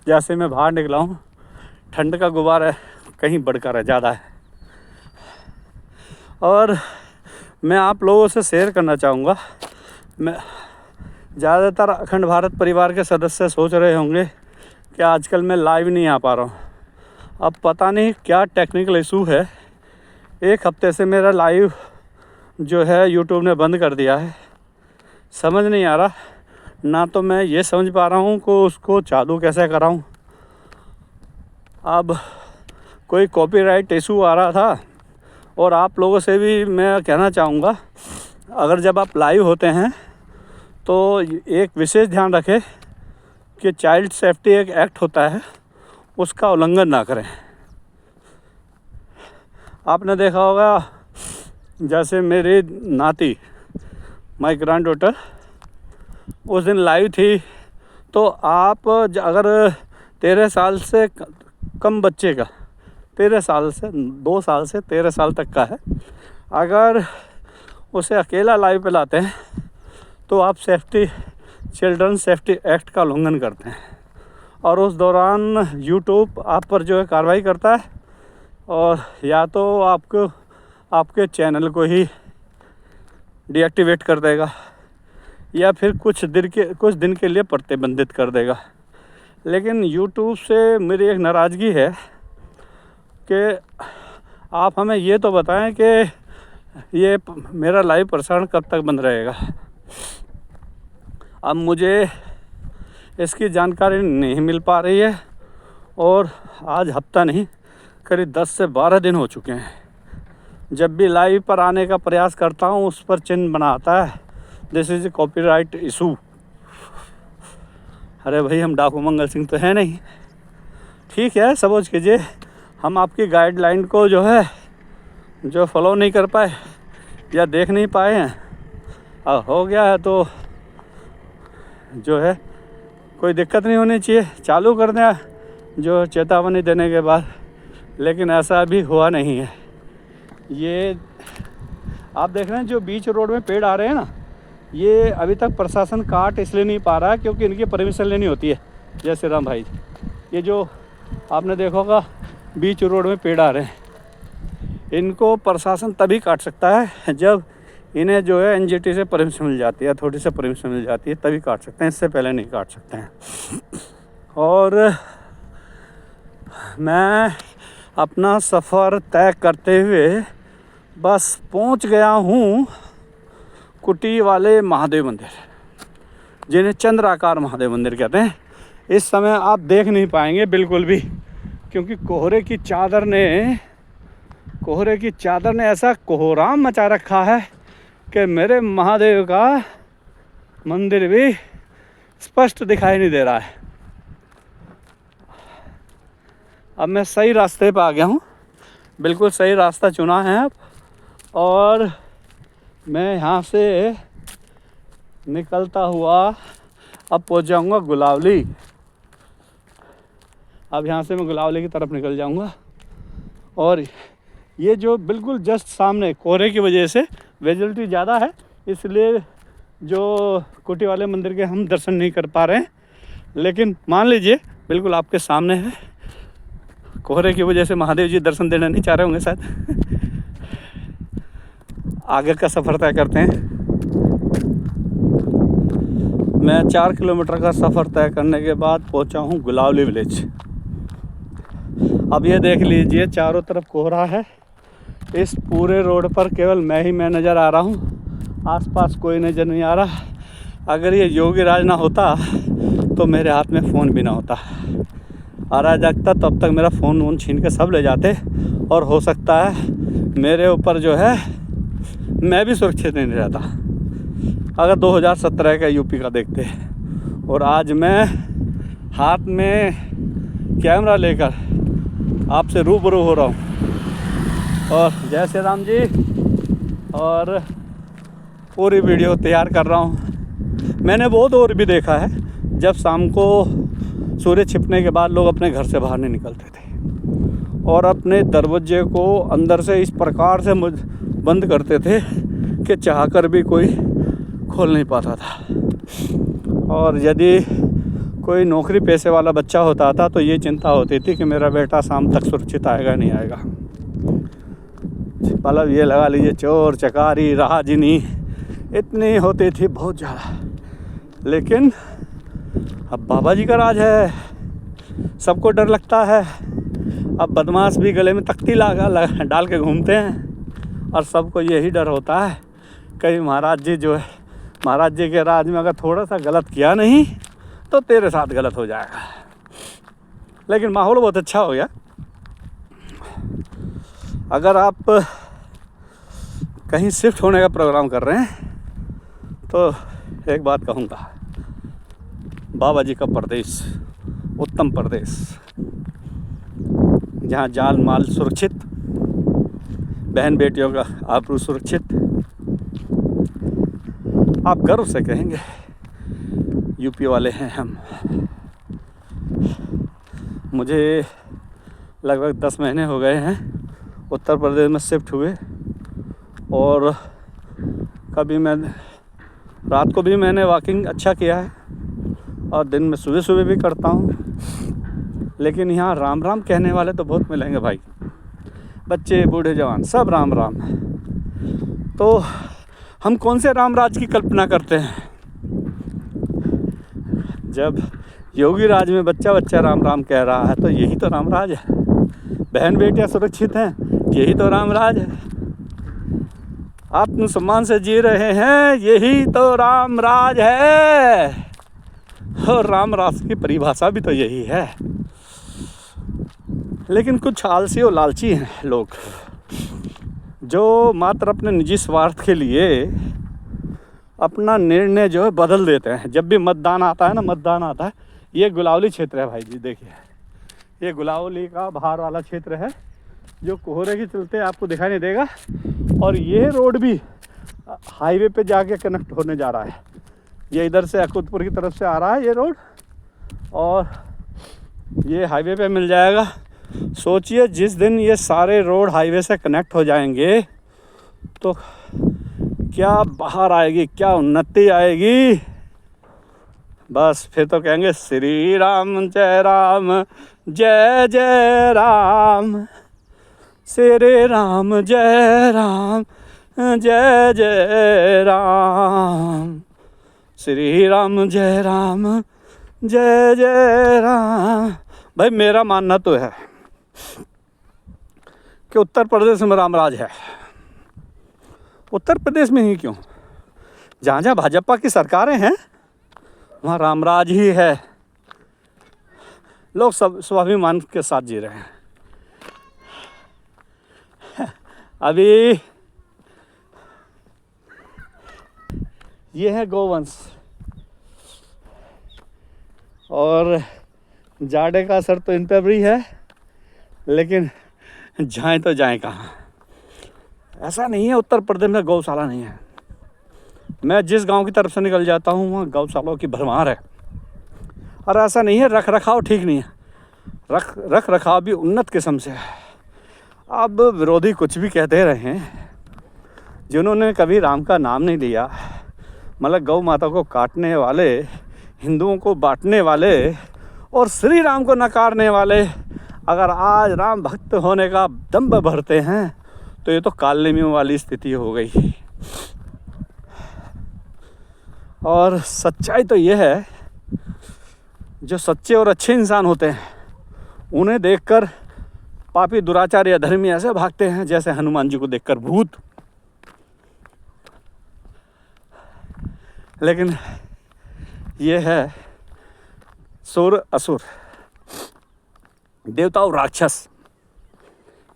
जैसे मैं बाहर निकला हूँ, ठंड का गुबार कहीं बढ़कर है, ज़्यादा है। और मैं आप लोगों से शेयर करना चाहूँगा, मैं ज़्यादातर अखंड भारत परिवार के सदस्य सोच रहे होंगे कि आजकल मैं लाइव नहीं आ पा रहा हूँ। अब पता नहीं क्या टेक्निकल इशू है, 1 हफ्ते से मेरा लाइव जो है यूट्यूब ने बंद कर दिया है। समझ नहीं आ रहा, ना तो मैं ये समझ पा रहा हूँ कि उसको चालू कैसे कराऊँ। अब कोई कॉपीराइट इशू आ रहा था। और आप लोगों से भी मैं कहना चाहूँगा, अगर जब आप लाइव होते हैं तो एक विशेष ध्यान रखें कि चाइल्ड सेफ्टी एक एक्ट होता है, उसका उल्लंघन ना करें। आपने देखा होगा, जैसे मेरी नाती, माई ग्रैंड डॉटर, उस दिन लाइव थी, तो आप अगर 13 साल से कम बच्चे का, 13 साल से 2 साल से 13 साल तक का है, अगर उसे अकेला लाइव पे लाते हैं तो आप चिल्ड्रन सेफ्टी एक्ट का उल्लंघन करते हैं। और उस दौरान यूट्यूब आप पर जो है कार्रवाई करता है, और या तो आपके चैनल को ही डीएक्टिवेट कर देगा, या फिर कुछ दिन के लिए प्रतिबंधित कर देगा। लेकिन यूट्यूब से मेरी एक नाराज़गी है कि आप हमें ये तो बताएं कि ये मेरा लाइव प्रसारण कब तक बंद रहेगा। अब मुझे इसकी जानकारी नहीं मिल पा रही है, और आज हफ्ता नहीं, करीब 10 से 12 दिन हो चुके हैं। जब भी लाइव पर आने का प्रयास करता हूँ, उस पर चिन्ह बनाता है, this is a copyright issue. अरे भाई, हम डाकू मंगल सिंह तो है नहीं। ठीक है, समझ कीजिए, हम आपकी गाइडलाइन को जो फॉलो नहीं कर पाए या देख नहीं पाए हैं, हो गया है तो जो है कोई दिक्कत नहीं होनी चाहिए, चालू कर दें जो चेतावनी देने के बाद। लेकिन ऐसा अभी हुआ नहीं है। ये आप देख रहे हैं, जो बीच रोड में पेड़ आ रहे हैं ना, ये अभी तक प्रशासन काट इसलिए नहीं पा रहा है क्योंकि इनकी परमिशन लेनी होती है। जय श्री राम भाई, ये जो आपने देखा होगा बीच रोड में पेड़ आ रहे हैं, इनको प्रशासन तभी काट सकता है जब इन्हें जो है एनजीटी से परमिशन मिल जाती है, अथॉरिटी से परमिशन मिल जाती है, तभी काट सकते हैं, इससे पहले नहीं काट सकते हैं। और मैं अपना सफ़र तय करते हुए बस पहुंच गया हूं कुटी वाले महादेव मंदिर, जिन्हें चंद्राकार महादेव मंदिर कहते हैं। इस समय आप देख नहीं पाएंगे बिल्कुल भी, क्योंकि कोहरे की चादर ने ऐसा कोहराम मचा रखा है कि मेरे महादेव का मंदिर भी स्पष्ट दिखाई नहीं दे रहा है। अब मैं सही रास्ते पे आ गया हूँ, बिल्कुल सही रास्ता चुना है अब, और मैं यहाँ से निकलता हुआ अब पहुँच जाऊँगा गुलावली। अब यहाँ से मैं गुलावली की तरफ निकल जाऊँगा। और ये जो बिल्कुल जस्ट सामने कोहरे की वजह से विजिबिलिटी ज़्यादा है, इसलिए जो कुटी वाले मंदिर के हम दर्शन नहीं कर पा रहे हैं, लेकिन मान लीजिए बिल्कुल आपके सामने है। कोहरे की वजह से महादेव जी दर्शन देना नहीं चाह रहे होंगे शायद। आगे का सफ़र तय करते हैं। मैं 4 किलोमीटर का सफ़र तय करने के बाद पहुंचा हूं गुलावली विलेज। अब ये देख लीजिए, चारों तरफ कोहरा है। इस पूरे रोड पर केवल मैं नज़र आ रहा हूँ, आसपास कोई नज़र नहीं आ रहा। अगर ये योगी राज ना होता तो मेरे हाथ में फ़ोन भी ना होता। अराजकता तो अब तक मेरा फ़ोन वोन छीन के सब ले जाते, और हो सकता है मेरे ऊपर जो है मैं भी सुरक्षित नहीं रहता अगर 2017 का यूपी का देखते। और आज मैं हाथ में कैमरा लेकर आपसे रूबरू हो रहा हूँ, और जय श्री राम जी, और पूरी वीडियो तैयार कर रहा हूँ। मैंने बहुत और भी देखा है, जब शाम को सूर्य छिपने के बाद लोग अपने घर से बाहर नहीं निकलते थे और अपने दरवाजे को अंदर से इस प्रकार से बंद करते थे कि चाहकर भी कोई खोल नहीं पाता था। और यदि कोई नौकरी पेशे वाला बच्चा होता था तो ये चिंता होती थी कि मेरा बेटा शाम तक सुरक्षित आएगा नहीं आएगा। मतलब ये लगा लीजिए, चोर चकारी राहजिनी इतनी होती थी, बहुत ज़्यादा। लेकिन अब बाबा जी का राज है, सबको डर लगता है। अब बदमाश भी गले में तख्ती डाल के घूमते हैं, और सबको यही डर होता है कहीं महाराज जी के राज में अगर थोड़ा सा गलत किया नहीं तो तेरे साथ गलत हो जाएगा। लेकिन माहौल बहुत अच्छा हो गया। अगर आप कहीं शिफ्ट होने का प्रोग्राम कर रहे हैं तो एक बात कहूँगा, बाबा जी का प्रदेश उत्तम प्रदेश, जहाँ जान माल सुरक्षित, बहन बेटियों का आबरू सुरक्षित। आप गर्व से कहेंगे यूपी वाले हैं हम। मुझे लगभग 10 महीने हो गए हैं उत्तर प्रदेश में शिफ्ट हुए, और कभी मैं रात को भी मैंने वॉकिंग अच्छा किया है, और दिन में सुबह भी करता हूँ। लेकिन यहाँ राम राम कहने वाले तो बहुत मिलेंगे भाई, बच्चे बूढ़े जवान सब राम राम। तो हम कौन से राम राज की कल्पना करते हैं? जब योगी राज में बच्चा राम राम कह रहा है तो यही तो राम राज है। बहन बेटियां सुरक्षित हैं, यही तो राम राज है। आत्मसम्मान से जी रहे हैं, यही तो राम राज है। और राम राज की परिभाषा भी तो यही है। लेकिन कुछ आलसी और लालची हैं लोग, जो मात्र अपने निजी स्वार्थ के लिए अपना निर्णय जो है बदल देते हैं। जब भी मतदान आता है, ये गुलावली क्षेत्र है भाई जी, देखिए ये गुलावली का बाहर वाला क्षेत्र है जो कोहरे के चलते आपको दिखाई नहीं देगा। और ये रोड भी हाईवे पे जाके कनेक्ट होने जा रहा है। ये इधर से अकूतपुर की तरफ से आ रहा है ये रोड, और ये हाईवे पे मिल जाएगा। सोचिए जिस दिन ये सारे रोड हाईवे से कनेक्ट हो जाएंगे तो क्या बाहर आएगी, क्या उन्नति आएगी। बस फिर तो कहेंगे श्री राम जय जय राम। श्री राम जय राम जय जय राम, श्री राम जय राम जय जय राम। भाई मेरा मानना तो है कि उत्तर प्रदेश में रामराज है। उत्तर प्रदेश में ही क्यों, जहाँ जहाँ भाजपा की सरकारें हैं वहाँ रामराज ही है। लोग सब स्वाभिमान के साथ जी रहे हैं। अभी ये है गोवंश और जाड़े का असर तो इन पर भी है, लेकिन जाएं तो जाएं कहाँ। ऐसा नहीं है उत्तर प्रदेश में गौशाला नहीं है। मैं जिस गांव की तरफ से निकल जाता हूँ वहाँ गौशालाओं की भरमार है। और ऐसा नहीं है रख रखाव ठीक नहीं है, रख रखाव भी उन्नत किस्म से है। अब विरोधी कुछ भी कहते रहे हैं, जिन्होंने कभी राम का नाम नहीं लिया, मतलब गौ माता को काटने वाले, हिंदुओं को बांटने वाले और श्री राम को नकारने वाले अगर आज राम भक्त होने का दंभ भरते हैं तो ये तो कालनेमियों वाली स्थिति हो गई। और सच्चाई तो ये है, जो सच्चे और अच्छे इंसान होते हैं उन्हें देखकर पापी दुराचारी अधर्मी ऐसे भागते हैं जैसे हनुमान जी को देखकर भूत। लेकिन ये है सुर असुर, देवता और राक्षस,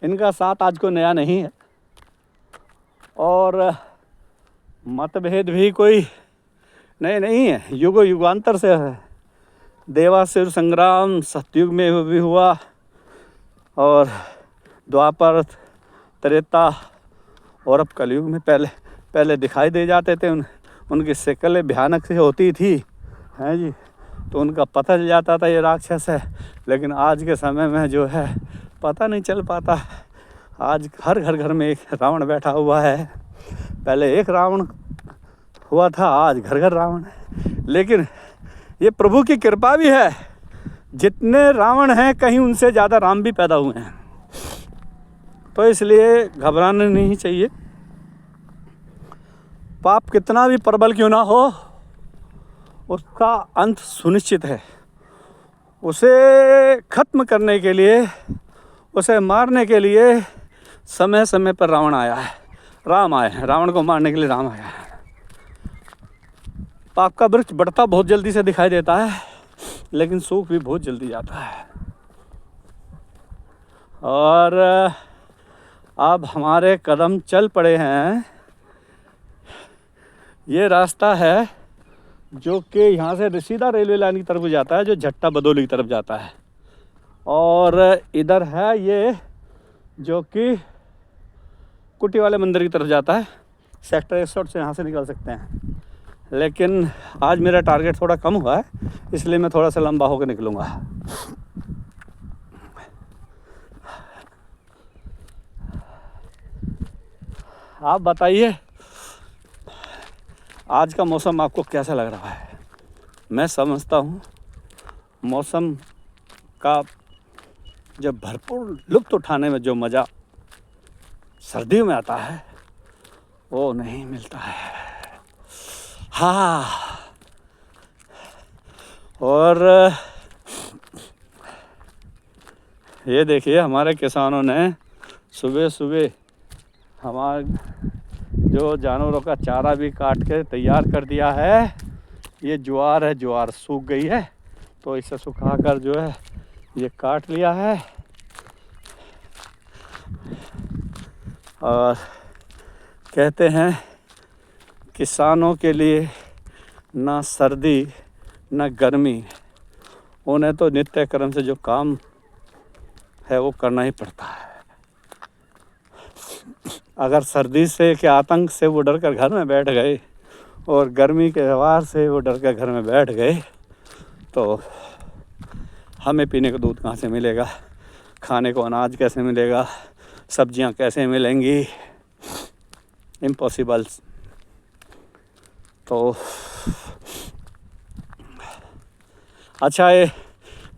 इनका साथ आज को नया नहीं है। और मतभेद भी कोई नए नहीं है, युगो युगांतर से है। देवासुर संग्राम सतयुग में भी हुआ और द्वापर, त्रेता और अब कलयुग में पहले दिखाई दे जाते थे। उनकी शक्लें भयानक से होती थी, हैं जी, तो उनका पता चल जाता था ये राक्षस है। लेकिन आज के समय में जो है पता नहीं चल पाता। आज हर घर में एक रावण बैठा हुआ है। पहले एक रावण हुआ था, आज घर घर रावण है। लेकिन ये प्रभु की कृपा भी है, जितने रावण हैं कहीं उनसे ज़्यादा राम भी पैदा हुए हैं। तो इसलिए घबराना नहीं चाहिए। पाप कितना भी प्रबल क्यों ना हो, उसका अंत सुनिश्चित है। उसे खत्म करने के लिए, उसे मारने के लिए समय समय पर रावण आया है, राम आए हैं। रावण को मारने के लिए राम आया है। पाप का वृक्ष बढ़ता बहुत जल्दी से दिखाई देता है, लेकिन सूख भी बहुत जल्दी जाता है। और अब हमारे कदम चल पड़े हैं। ये रास्ता है जो कि यहाँ से सीधा रेलवे लाइन की तरफ जाता है, जो झट्टा बदौली की तरफ जाता है। और इधर है ये जो कि कुटी वाले मंदिर की तरफ जाता है। सेक्टर 61 से यहाँ से निकल सकते हैं। लेकिन आज मेरा टारगेट थोड़ा कम हुआ है, इसलिए मैं थोड़ा सा लंबा होकर निकलूँगा। आप बताइए आज का मौसम आपको कैसा लग रहा है। मैं समझता हूँ मौसम का जब भरपूर लुत्फ़ उठाने में जो मज़ा सर्दियों में आता है वो नहीं मिलता है। हाँ, और ये देखिए हमारे किसानों ने सुबह सुबह हमारे जो जानवरों का चारा भी काट के तैयार कर दिया है। ये ज्वार है, ज्वार सूख गई है तो इसे सुखाकर जो है ये काट लिया है। और कहते हैं किसानों के लिए ना सर्दी ना गर्मी, उन्हें तो नित्य कर्म से जो काम है वो करना ही पड़ता है। अगर सर्दी से के आतंक से वो डर कर घर में बैठ गए और गर्मी के व्यवहार से वो डर कर घर में बैठ गए तो हमें पीने को दूध कहाँ से मिलेगा, खाने को अनाज कैसे मिलेगा, सब्जियां कैसे मिलेंगी, इम्पॉसिबल। तो अच्छा, ये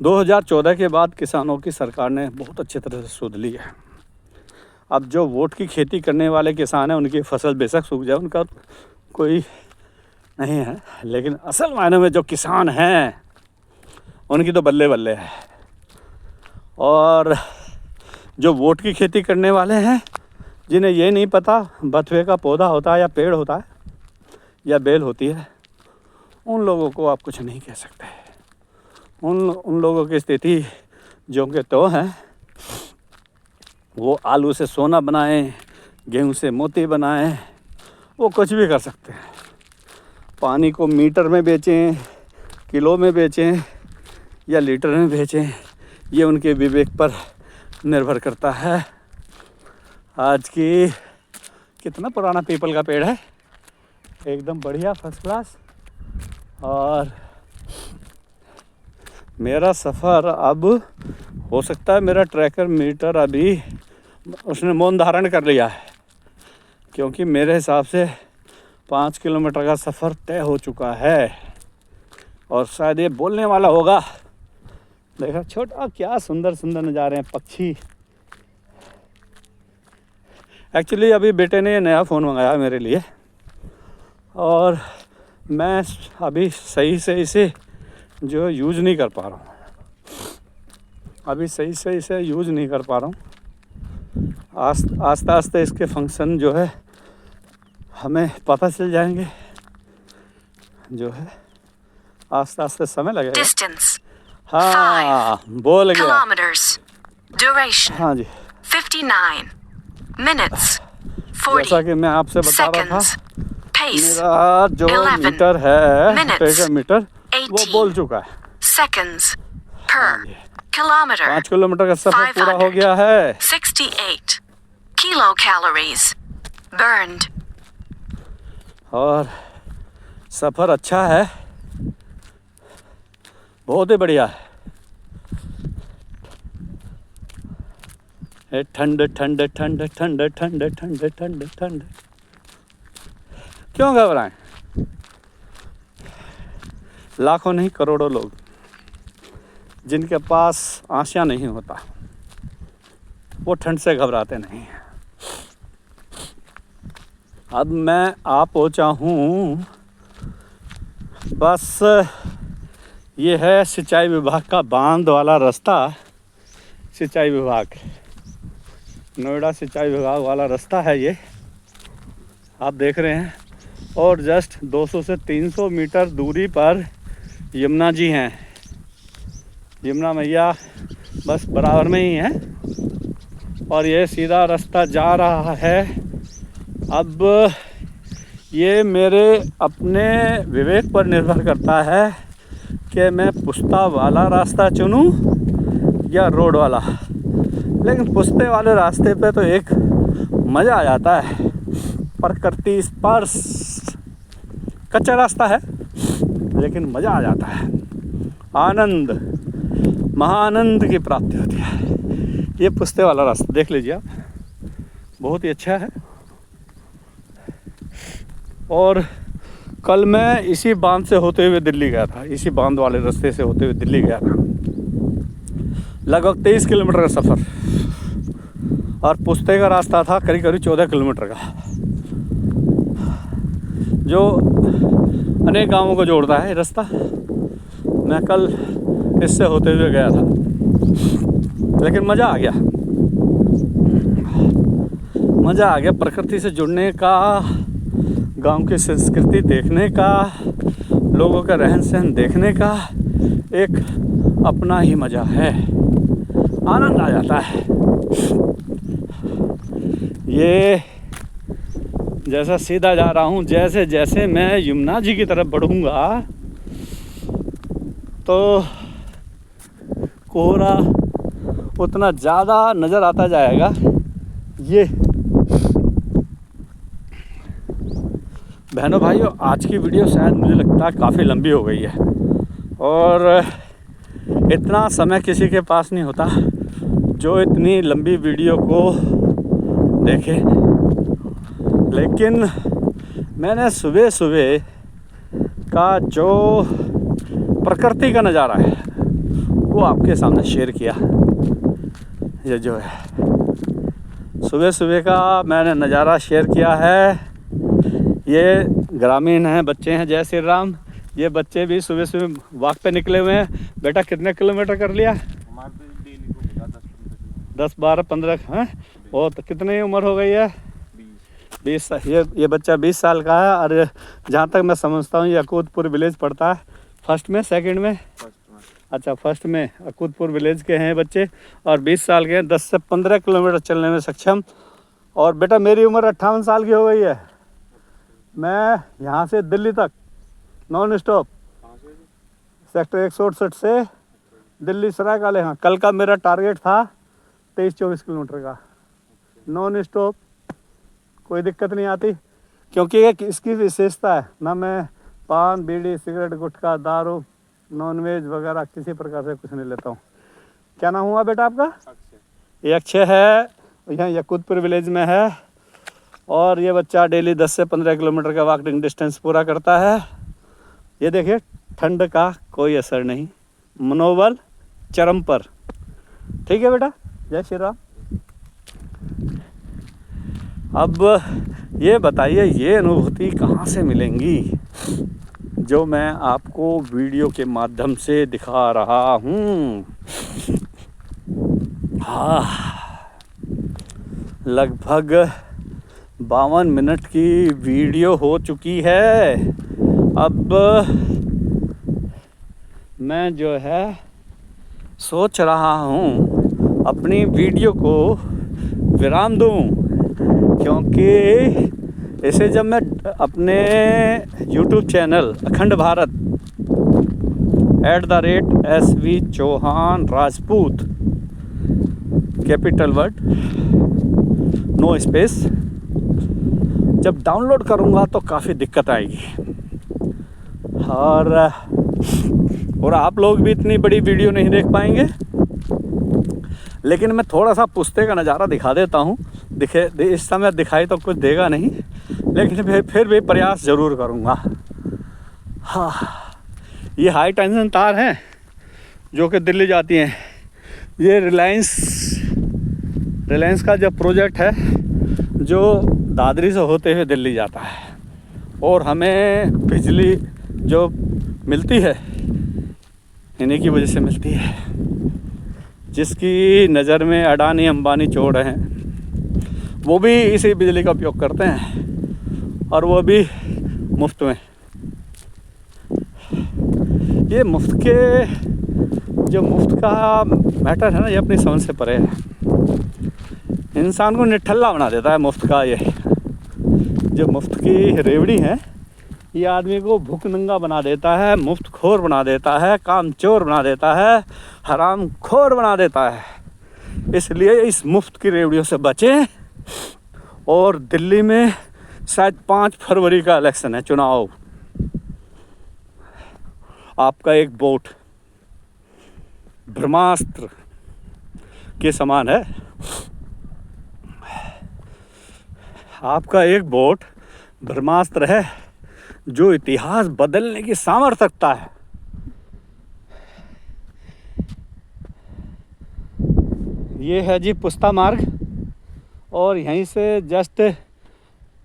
2014 के बाद किसानों की सरकार ने बहुत अच्छी तरह से सुध ली है। अब जो वोट की खेती करने वाले किसान हैं उनकी फसल बेशक सूख जाए, उनका कोई नहीं है, लेकिन असल मायने में जो किसान हैं उनकी तो बल्ले बल्ले है। और जो वोट की खेती करने वाले हैं, जिन्हें ये नहीं पता बथुए का पौधा होता है या पेड़ होता है या बेल होती है, उन लोगों को आप कुछ नहीं कह सकते। उन लोगों की स्थिति जो कि तो है, वो आलू से सोना बनाएं, गेहूं से मोती बनाएं, वो कुछ भी कर सकते हैं। पानी को मीटर में बेचें, किलो में बेचें या लीटर में बेचें, ये उनके विवेक पर निर्भर करता है। आज की कितना पुराना पीपल का पेड़ है, एकदम बढ़िया फर्स्ट क्लास। और मेरा सफ़र अब हो सकता है मेरा ट्रैकर मीटर अभी उसने मौन धारण कर लिया है, क्योंकि मेरे हिसाब से 5 किलोमीटर का सफ़र तय हो चुका है। और शायद ये बोलने वाला होगा, देखा छोटा क्या सुंदर सुंदर नज़ारे हैं, पक्षी। एक्चुअली अभी बेटे ने नया फ़ोन मंगाया मेरे लिए, और मैं अभी सही से इसे जो यूज़ नहीं कर पा रहा हूँ, अभी सही से इसे यूज़ नहीं कर पा रहा हूँ। आस्ते आस्ते इसके फंक्शन जो है हमें पता चल जाएंगे, जो है आस्ते आस्ते समय लगेगा। Distance हाँ, बोल गया। kilometers. Duration हाँ जी, 59 minutes. 40 जैसा कि मैं आपसे बता रहा था, seconds. Pace मेरा जो 11 मीटर है, minutes, ट्रैकर मीटर, वो 18 बोल चुका है। seconds per kilometer. 5 किलोमीटर का सफ़र पूरा हो गया है। 68 kilocalories burned. और सफ़र अच्छा है, बहुत ही बढ़िया है। ठंड ठंड ठंड ठंड ठंड ठंड ठंड ठंड, क्यों घबराएं? लाखों नहीं करोड़ों लोग जिनके पास आशियाँ नहीं होता, वो ठंड से घबराते नहीं हैं। अब मैं आ पहुँचा हूँ, बस ये है सिंचाई विभाग का बांध वाला रास्ता। सिंचाई विभाग, नोएडा सिंचाई विभाग वाला रास्ता है ये, आप देख रहे हैं। और जस्ट 200 से 300 मीटर दूरी पर यमुना जी हैं, यमुना मैया बस बराबर में ही है। और ये सीधा रास्ता जा रहा है। अब ये मेरे अपने विवेक पर निर्भर करता है कि मैं पुश्ता वाला रास्ता चुनूं या रोड वाला। लेकिन पुश्ते वाले रास्ते पे तो एक मज़ा आ जाता है, प्रकृति स्पर्श, कच्चा रास्ता है लेकिन मज़ा आ जाता है, आनंद, महाआनंद की प्राप्ति होती है। ये पुश्ते वाला रास्ता देख लीजिए आप, बहुत ही अच्छा है। और कल मैं इसी बांध से होते हुए दिल्ली गया था, इसी बांध वाले रास्ते से होते हुए दिल्ली गया था, लगभग 23 किलोमीटर का सफ़र। और पुश्ते का रास्ता था करीब करीब 14 किलोमीटर का, जो अनेक गांवों को जोड़ता है रास्ता। मैं कल इससे होते हुए गया था, लेकिन मज़ा आ गया, मज़ा आ गया। प्रकृति से जुड़ने का, गांव की संस्कृति देखने का, लोगों का रहन सहन देखने का एक अपना ही मज़ा है, आनंद आ जाता है। ये जैसा सीधा जा रहा हूँ, जैसे जैसे मैं यमुना जी की तरफ बढ़ूँगा तो कोहरा उतना ज़्यादा नज़र आता जाएगा। ये बहनों भाइयों, आज की वीडियो शायद मुझे लगता है काफ़ी लंबी हो गई है, और इतना समय किसी के पास नहीं होता जो इतनी लंबी वीडियो को देखे। लेकिन मैंने सुबह सुबह का जो प्रकृति का नज़ारा है वो आपके सामने शेयर किया। ये जो है सुबह सुबह का मैंने नज़ारा शेयर किया है। ये ग्रामीण हैं, बच्चे हैं, जय श्री राम। ये बच्चे भी सुबह सुबह वॉक पे निकले हुए हैं। बेटा कितने किलोमीटर कर लिया? 10, 12, 15 हैं। वो तो कितनी उम्र हो गई है? 20। ये बच्चा 20 साल का है। और जहाँ तक मैं समझता हूँ ये अकूतपुर विलेज पड़ता है। फर्स्ट में, सेकंड में? अच्छा, फर्स्ट में अकूतपुर विलेज के हैं बच्चे और 20 साल के हैं। 10 से 15 किलोमीटर चलने में सक्षम। और बेटा मेरी उम्र 58 साल की हो गई है। मैं यहाँ से दिल्ली तक नॉन स्टॉप सेक्टर 168 से दिल्ली सरायकाले, हाँ, कल का मेरा टारगेट था 23-24 किलोमीटर का नॉन स्टॉप। कोई दिक्कत नहीं आती क्योंकि एक इसकी विशेषता है ना, मैं पान, बीड़ी, सिगरेट, गुटखा, दारू, नॉनवेज वगैरह किसी प्रकार से कुछ नहीं लेता हूँ। क्या नाम हुआ बेटा आपका? ये अक्षय है, यहाँ यकूतपुर विलेज में है। और ये बच्चा डेली 10 से 15 किलोमीटर का वॉकिंग डिस्टेंस पूरा करता है। ये देखिए, ठंड का कोई असर नहीं, मनोबल चरम पर। ठीक है बेटा, जय श्री राम। अब ये बताइए, ये अनुभूति कहाँ से मिलेंगी जो मैं आपको वीडियो के माध्यम से दिखा रहा हूँ। हाँ, लगभग 52 मिनट की वीडियो हो चुकी है। अब मैं जो है सोच रहा हूँ अपनी वीडियो को विराम दूँ, क्योंकि इसे जब मैं अपने YouTube channel Akhand Bharat @SV Chauhan Rajput capital word no space जब डाउनलोड करूँगा तो काफ़ी दिक्कत आएगी। और आप लोग भी इतनी बड़ी वीडियो नहीं देख पाएंगे। लेकिन मैं थोड़ा सा पुश्ते का नज़ारा दिखा देता हूँ। इस समय दिखाई तो कुछ देगा नहीं, लेकिन फिर भी प्रयास ज़रूर करूँगा। हाँ, ये हाई टेंशन तार हैं जो कि दिल्ली जाती हैं। ये रिलायंस का जो प्रोजेक्ट है जो दादरी से होते हुए दिल्ली जाता है, और हमें बिजली जो मिलती है इन्हीं की वजह से मिलती है, जिसकी नज़र में अडानी अंबानी चोर हैं। वो भी इसी बिजली का उपयोग करते हैं और वो भी मुफ्त में। ये मुफ्त का मैटर है ना, ये अपनी समझ से परे है। इंसान को निठल्ला बना देता है मुफ्त का। ये जो मुफ्त की रेवड़ी है, ये आदमी को भूखनंगा बना देता है, मुफ्त खोर बना देता है, कामचोर बना देता है, हराम खोर बना देता है। इसलिए इस मुफ्त की रेवड़ियों से बचें। और दिल्ली में शायद 5 फरवरी का इलेक्शन है, चुनाव। आपका एक वोट ब्रह्मास्त्र के समान है। आपका एक वोट ब्रह्मास्त्र है जो इतिहास बदलने की सामर्थ्य रखता है। ये है जी पुस्ता मार्ग, और यहीं से जस्ट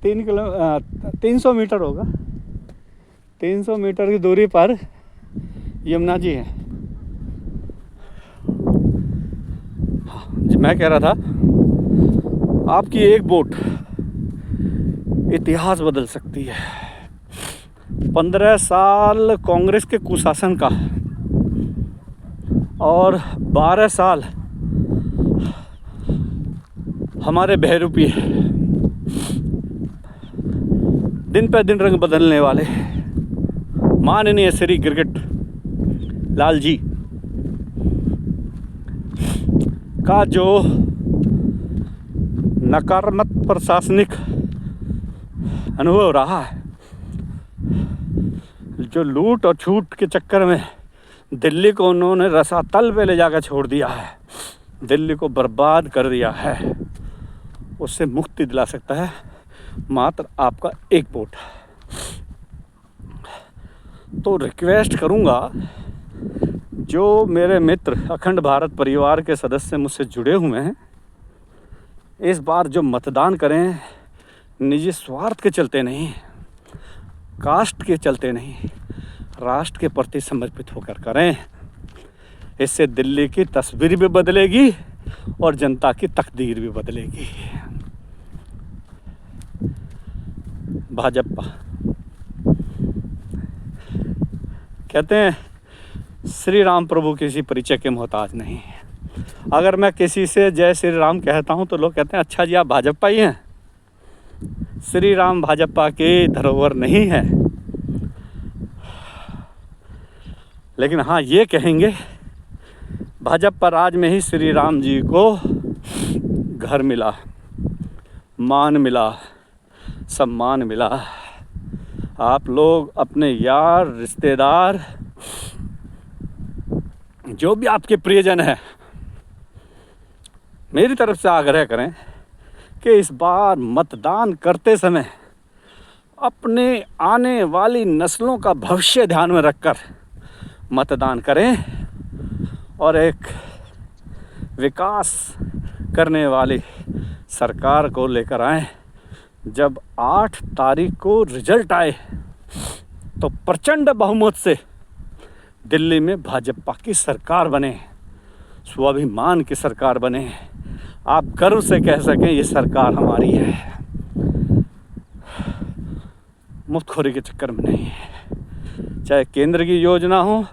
300 मीटर होगा। 300 मीटर की दूरी पर यमुना जी हैं। मैं कह रहा था, आपकी एक वोट इतिहास बदल सकती है। 15 साल कांग्रेस के कुशासन का और 12 साल हमारे बहरूपी दिन पे दिन रंग बदलने वाले माननीय श्री गिरगिट लाल जी का जो नकारात्मक प्रशासनिक अनुभव रहा है, जो लूट और छूट के चक्कर में दिल्ली को उन्होंने रसातल पे ले जाकर छोड़ दिया है, दिल्ली को बर्बाद कर दिया है, उससे मुक्ति दिला सकता है मात्र आपका एक वोट। तो रिक्वेस्ट करूंगा, जो मेरे मित्र अखंड भारत परिवार के सदस्य मुझसे जुड़े हुए हैं, इस बार जो मतदान करें निजी स्वार्थ के चलते नहीं, कास्ट के चलते नहीं, राष्ट्र के प्रति समर्पित होकर करें। इससे दिल्ली की तस्वीर भी बदलेगी और जनता की तकदीर भी बदलेगी। भाजपा कहते हैं श्री राम प्रभु किसी परिचय के मोहताज नहीं। अगर मैं किसी से जय श्री राम कहता हूं तो लोग कहते हैं अच्छा जी आप भाजपा ही हैं। श्री राम भाजपा की धरोहर नहीं है, लेकिन हाँ ये कहेंगे भाजपा राज में ही श्री राम जी को घर मिला, मान मिला, सम्मान मिला। आप लोग अपने यार, रिश्तेदार, जो भी आपके प्रियजन है, मेरी तरफ से आग्रह करें कि इस बार मतदान करते समय अपने आने वाली नस्लों का भविष्य ध्यान में रखकर मतदान करें और एक विकास करने वाली सरकार को लेकर आएं। जब 8 तारीख को रिजल्ट आए तो प्रचंड बहुमत से दिल्ली में भाजपा की सरकार बने, स्वाभिमान की सरकार बने। आप गर्व से कह सकें ये सरकार हमारी है, मुफ्तखोरी के चक्कर में नहीं है। चाहे केंद्र की योजना हो,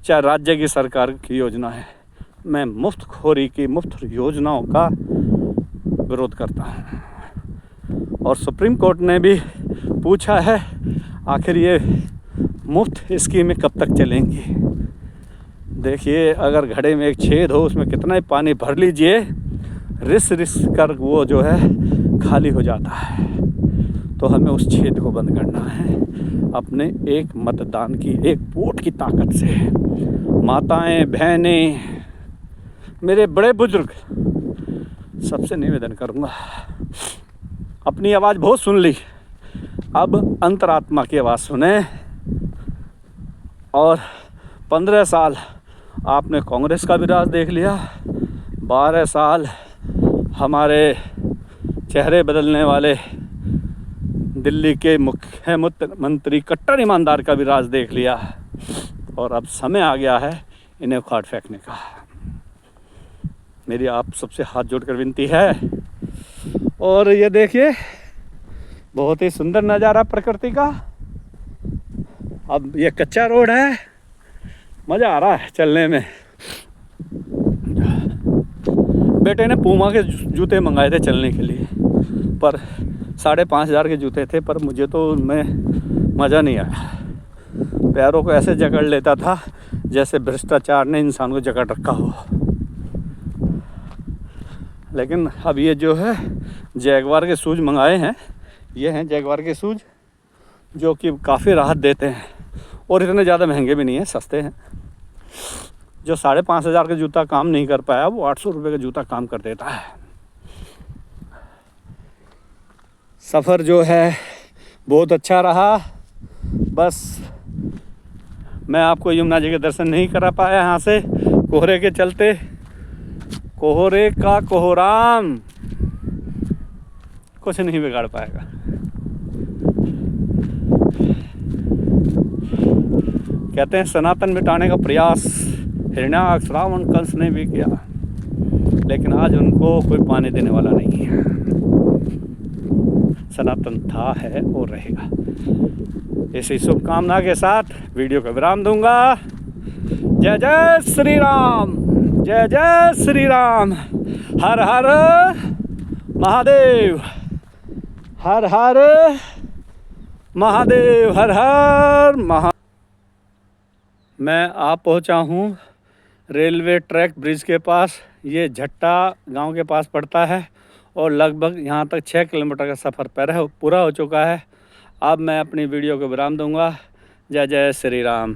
चाहे राज्य की सरकार की योजना है, मैं मुफ्तखोरी की, मुफ्त योजनाओं का विरोध करता हूँ। और सुप्रीम कोर्ट ने भी पूछा है आखिर ये मुफ्त स्कीमें कब तक चलेंगी। देखिए अगर घड़े में एक छेद हो उसमें कितना ही पानी भर लीजिए, रिस कर वो जो है खाली हो जाता है। तो हमें उस छेद को बंद करना है अपने एक मतदान की, एक वोट की ताकत से। माताएं, बहनें, मेरे बड़े बुजुर्ग, सबसे निवेदन करूँगा, अपनी आवाज़ बहुत सुन ली, अब अंतरात्मा की आवाज़ सुने। और 15 साल आपने कांग्रेस का भी राज देख लिया, 12 साल हमारे चेहरे बदलने वाले दिल्ली के मुख्यमंत्री कट्टर ईमानदार का भी राज देख लिया, और अब समय आ गया है इन्हें उखाड़ फेंकने का। मेरी आप सबसे हाथ जोड़कर विनती है। और ये देखिए बहुत ही सुंदर नज़ारा प्रकृति का। अब ये कच्चा रोड है, मज़ा आ रहा है चलने में। बेटे ने पूमा के जूते मंगाए थे चलने के लिए, पर 5,500 के जूते थे, पर मुझे तो उनमें मज़ा नहीं आया। पैरों को ऐसे जकड़ लेता था जैसे भ्रष्टाचार ने इंसान को जकड़ रखा हो। लेकिन अब ये जो है जैगवार के शूज़ मंगाए हैं, ये हैं जैगवार के शूज़ जो कि काफ़ी राहत देते हैं और इतने ज़्यादा महंगे भी नहीं हैं, सस्ते हैं। जो 5,500 का जूता काम नहीं कर पाया वो 800 रुपये का जूता काम कर देता है। सफ़र जो है बहुत अच्छा रहा, बस मैं आपको यमुना जी के दर्शन नहीं करा पाया यहाँ से कोहरे के चलते। कोहरे का कोहराम कुछ नहीं बिगाड़ पाएगा। कहते हैं सनातन मिटाने का प्रयास हिरण्याक्ष, रावण, कंस ने भी किया, लेकिन आज उनको कोई पानी देने वाला नहीं है। सनातन था, है और रहेगा। इसी शुभकामना के साथ वीडियो का विराम दूंगा। जय जय श्री राम, जय जय श्री राम। हर हर महादेव, हर हर महादेव, हर हर महा। मैं आप पहुंचा हूं रेलवे ट्रैक ब्रिज के पास। ये झट्टा गांव के पास पड़ता है और लगभग यहाँ तक 6 किलोमीटर का सफ़र पूरा हो चुका है। अब मैं अपनी वीडियो को विराम दूंगा। जय जय श्री राम।